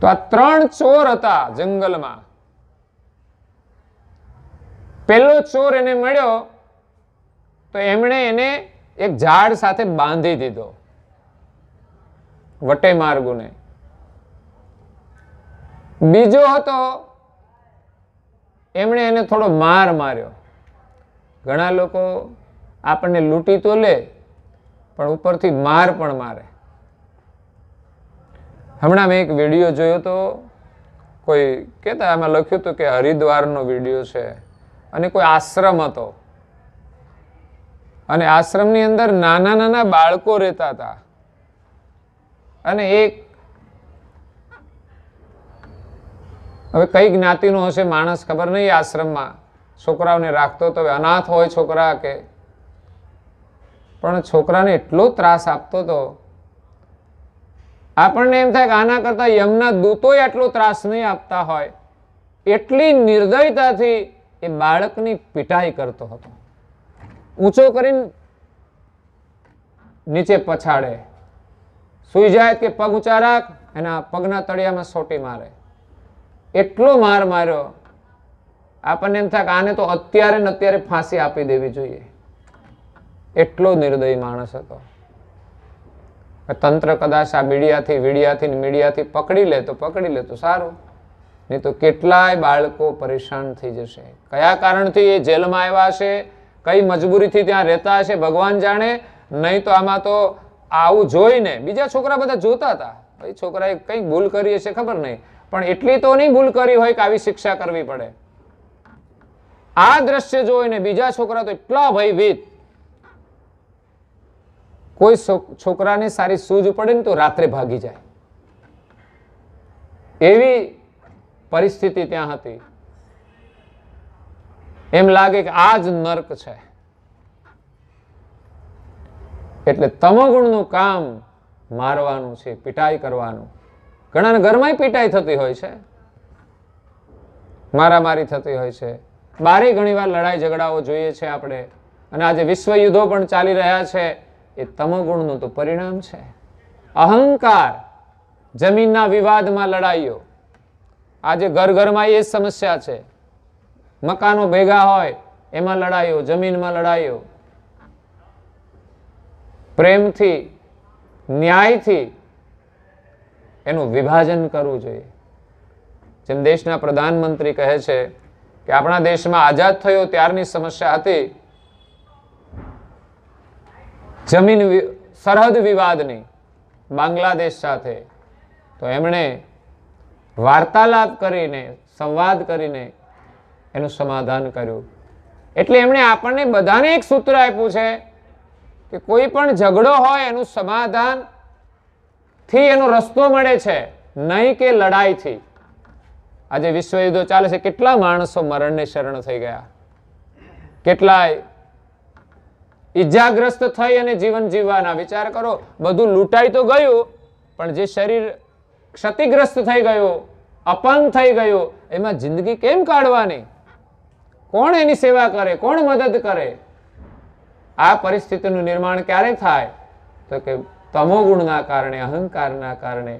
તો આ ત્રણ ચોર હતા જંગલમાં. પેલો ચોર એને મળ્યો તો એમણે એને એક ઝાડ સાથે બાંધી દીધો, વટે માર્ગુને. બીજો હતો એમણે એને થોડો માર માર્યો. ઘણા લોકો આપણને લૂંટી તો લે પણ ઉપરથી માર પણ મારે. હમણાં મેં એક વિડીયો જોયો તો, કોઈ કહેતા એમાં લખ્યું હતું કે હરિદ્વારનો વિડીયો છે અને કોઈ આશ્રમ હતો અને આશ્રમની અંદર નાના નાના બાળકો રહેતા હતા. અને એક હવે કઈ જ્ઞાતિનો હશે માણસ ખબર નહીં, આશ્રમમાં છોકરાઓને રાખતો તો અનાથ હોય છોકરા કે, પણ છોકરાને એટલો ત્રાસ આપતો હતો. આપણને એમ થાય કે આના કરતા યમના દૂતોય આટલો ત્રાસ નહીં આપતા હોય. એટલી નિર્દયતાથી એ બાળકની પિટાઈ કરતો હતો. ઊંચો કરીને નીચે પછાડે, સુઈ જાય કે પગ ઊંચા રાખ, એના પગના તળિયામાં સોટી મારે. એટલો માર માર્યો. આપણને એમ થાય કે આને તો અત્યારે ને અત્યારે ફાંસી આપી દેવી જોઈએ. એટલો નિર્દયી માણસ હતો. તંત્ર કદાચ આ બીડિયાથી વીડિયાથી મીડિયાથી પકડી લે તો સારું, નહીં તો કેટલાય બાળકો પરેશાન થઈ જશે. કયા કારણથી એ જેલમાં આવ્યા હશે, કઈ મજબૂરીથી ત્યાં રહેતા હશે, ભગવાન જાણે. નહીં તો આમાં તો આવું જોઈને બીજા છોકરા બધા જોતા હતા, ભાઈ છોકરાએ કઈ ભૂલ કરી હશે ખબર નહીં, પણ એટલી તો નહીં ભૂલ કરી હોય કે આવી શિક્ષા કરવી પડે. આ દ્રશ્ય જોઈને બીજા છોકરા તો એટલા ભયભીત. કોઈ છોકરાને સારી સૂઝ પડે ને તો રાત્રે ભાગી જાય, એવી પરિસ્થિતિ ત્યાં હતી. એમ લાગે કે આ જ નર્ક છે. એટલે તમોગુણનું કામ મારવાનું છે, પીટાઈ કરવાનું. ઘણાના ઘરમાં પીટાઈ થતી હોય છે, મારામારી થતી હોય છે, બારે ઘણીવાર લડાઈ ઝઘડાઓ જોઈએ છે આપણે. અને આજે વિશ્વ યુદ્ધો પણ ચાલી રહ્યા છે, એ તમોગુણનું તો પરિણામ છે. અહંકાર, જમીનના વિવાદમાં લડાઈઓ. આજે ઘર ઘરમાં એ સમસ્યા છે. મકાનો ભેગા હોય એમાં લડાઈઓ, જમીનમાં લડાઈઓ. પ્રેમથી, ન્યાયથી એનું વિભાજન કરવું જોઈએ. જેમ દેશના પ્રધાનમંત્રી કહે છે કે આપણા દેશમાં આઝાદ થયો ત્યારની સમસ્યા હતી જમીન સરહદ વિવાદની બાંગ્લાદેશ સાથે. તો એમણે વાર્તાલાપ કરીને, સંવાદ કરીને એનું સમાધાન કર્યું. એટલે એમણે આપણને બધાને એક સૂત્ર આપ્યું છે કે કોઈ પણ ઝઘડો હોય એનું સમાધાન થી એનો રસ્તો મળે છે, નહીં કે લડાઈથી. આજે વિશ્વ યુદ્ધો ચાલે છે, કેટલા માણસો મરણને શરણ થઈ ગયા, કેટલાય ઈજાગ્રસ્ત થઈ અને જીવન જીવવાના. વિચાર કરો, બધું લૂંટાઈ તો ગયું, પણ જે શરીર ક્ષતિગ્રસ્ત થઈ ગયું, અપંગ થઈ ગયું, એમાં જિંદગી કેમ કાઢવાની? કોણ એની સેવા કરે, કોણ મદદ કરે? આ પરિસ્થિતિનું નિર્માણ ક્યારે થાય? તો કે તમોગુણના કારણે, અહંકારના કારણે.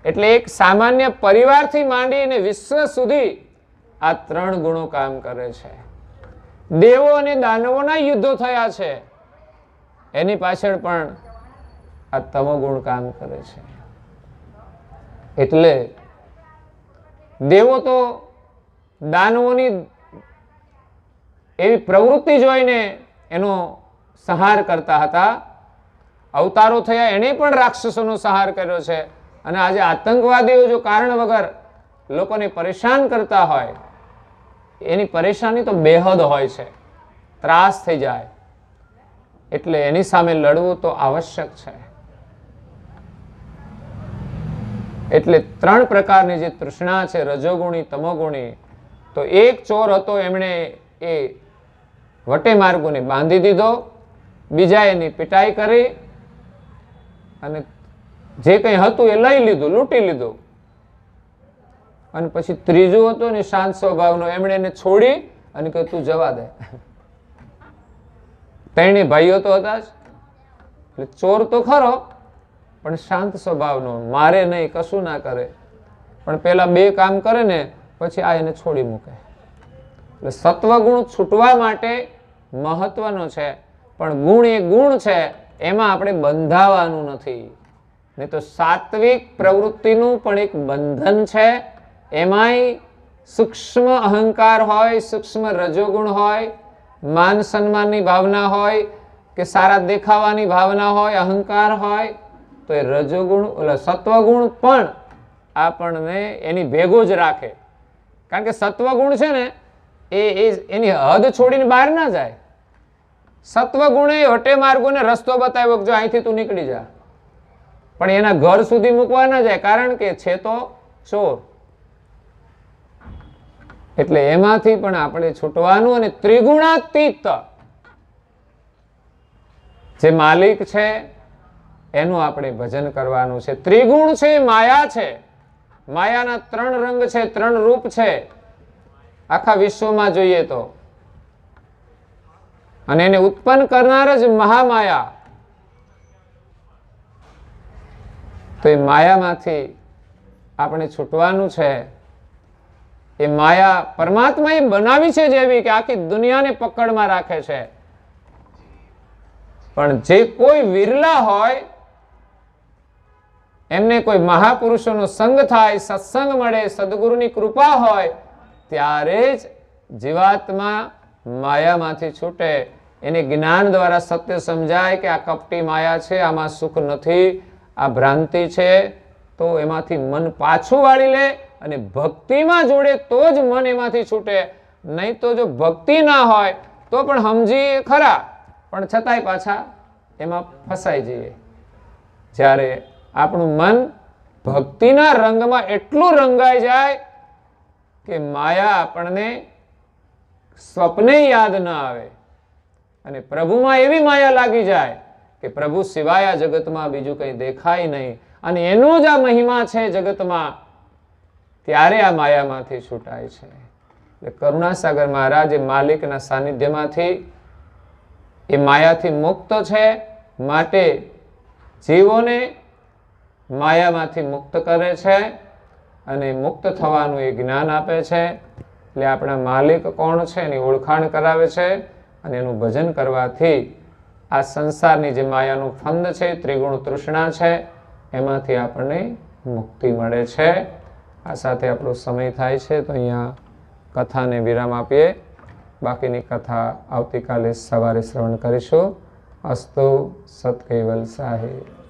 એટલે એક સામાન્ય પરિવારથી માંડીને વિશ્વ સુધી આ ત્રણ ગુણો કામ કરે છે. દેવો અને દાનવોના યુદ્ધો થયા છે, એની પાછળ પણ આ તમોગુણ કામ કરે છે. એટલે દેવો તો દાનવોની એવી પ્રવૃત્તિ જોઈને એનો સંહાર કરતા હતા. અવતારો થયા એણે પણ રાક્ષસોનો સંહાર કર્યો છે. અને આજે આતંકવાદીઓ જો કારણ વગર લોકોને પરેશાન કરતા હોય, એની પરેશાની તો બેહદ હોય છે, ત્રાસ થઈ જાય. એટલે એની સામે લડવું તો આવશ્યક છે. એટલે ત્રણ પ્રકારની જે તૃષ્ણા છે, રજોગુણી, તમોગુણી. તો એક ચોર હતો, એમણે એ વટે માર્ગોને બાંધી દીધો, બીજા એની પિટાઈ કરી અને જે કંઈ હતું એ લઈ લીધું, લૂંટી લીધું. અને પછી ત્રીજું હતું ને શાંત સ્વભાવનો, એમણે એને છોડી અને કહ્યું તું જવા દે. ત્રણે ભાઈઓ તો હતા જ, એટલે ચોર તો ખરો પણ શાંત સ્વભાવનો, મારે નહીં, કશું ના કરે, પણ પેલા બે કામ કરે ને પછી આ એને છોડી મૂકે. એટલે સત્વગુણ છૂટવા માટે મહત્વનો છે, પણ ગુણ એ ગુણ છે, એમાં આપણે બંધાવાનું નથી. નહીં તો સાત્વિક પ્રવૃત્તિનું પણ એક બંધન છે. એમાંય સૂક્ષ્મ અહંકાર હોય, સૂક્ષ્મ રજોગુણ હોય, માન સન્માનની ભાવના હોય કે સારા દેખાવાની ભાવના હોય, અહંકાર હોય, તો એ રજોગુણ એટલે સત્વગુણ પણ આપણને એની ભેગો જ રાખે. કારણ કે સત્વગુણ છે ને એ એની હદ છોડીને બહાર ના જાય. સત્વગુણે વટે માર્ગોને રસ્તો બતાવ્યો કે જો અહીંથી તું નીકળી જા, પણ એના ઘર સુધી મૂકવા ના જાય, કારણ કે છે તો ચોર. એટલે એમાંથી પણ આપણે છૂટવાનું. અને ત્રિગુણાતીત જે માલિક છે એનું આપણે ભજન કરવાનું છે. ત્રિગુણ છે, માયા છે. માયાના ત્રણ રંગ છે, ત્રણ રૂપ છે આખા વિશ્વમાં જોઈએ તો. અને એને ઉત્પન્ન કરનાર જ મહામાયા. તો એ માયામાંથી આપણે છૂટવાનું છે. એ માયા પરમાત્માએ બનાવી છે જેવી કે આખી દુનિયાને પકડમાં રાખે છે. પણ જે કોઈ વિરલા હોય એમને કોઈ મહાપુરુષોનો સંગ થાય, સત્સંગ મળે, સદગુરુની કૃપા હોય, ત્યારે જ જીવાત્મા માયામાંથી છૂટે. એને જ્ઞાન દ્વારા સત્ય સમજાય કે આ કપટી માયા છે, આમાં સુખ નથી, આ ભ્રાંતિ છે, તો એમાંથી મન પાછું વાળી લે અને ભક્તિમાં જોડે તો જ મન એમાંથી છૂટે. નહીં તો જો ભક્તિ ના હોય તો પણ સમજીએ ખરા, પણ છતાંય પાછા એમાં ફસાઈ જઈએ. જ્યારે આપણું મન ભક્તિના રંગમાં એટલું રંગાઈ જાય કે માયા આપણને સ્વપ્ને યાદ ન આવે અને પ્રભુમાં એવી માયા લાગી જાય કે પ્રભુ સિવાય આ જગતમાં બીજું કંઈ દેખાય નહીં અને એનો જ આ મહિમા છે જગતમાં, ત્યારે આ માયામાંથી છૂટાય છે. એટલે કરુણાસાગર મહારાજ એ માલિકના સાનિધ્યમાંથી એ માયાથી મુક્ત છે, માટે જીવોને માયામાંથી મુક્ત કરે છે અને મુક્ત થવાનું એ જ્ઞાન આપે છે. એટલે આપણા માલિક કોણ છે એની ઓળખાણ કરાવે છે અને એનું ભજન કરવાથી આ સંસારની જે માયાનું ફંદ છે, ત્રિગુણ તૃષ્ણા છે, એમાંથી આપણને મુક્તિ મળે છે. આ સાથે આપણો સમય થાય છે, તો અહીંયા કથાને વિરામ આપીએ. બાકીની કથા આવતીકાલે સવારે શ્રવણ કરીશું. અસ્તુ સત કૈવલ સાહેબ.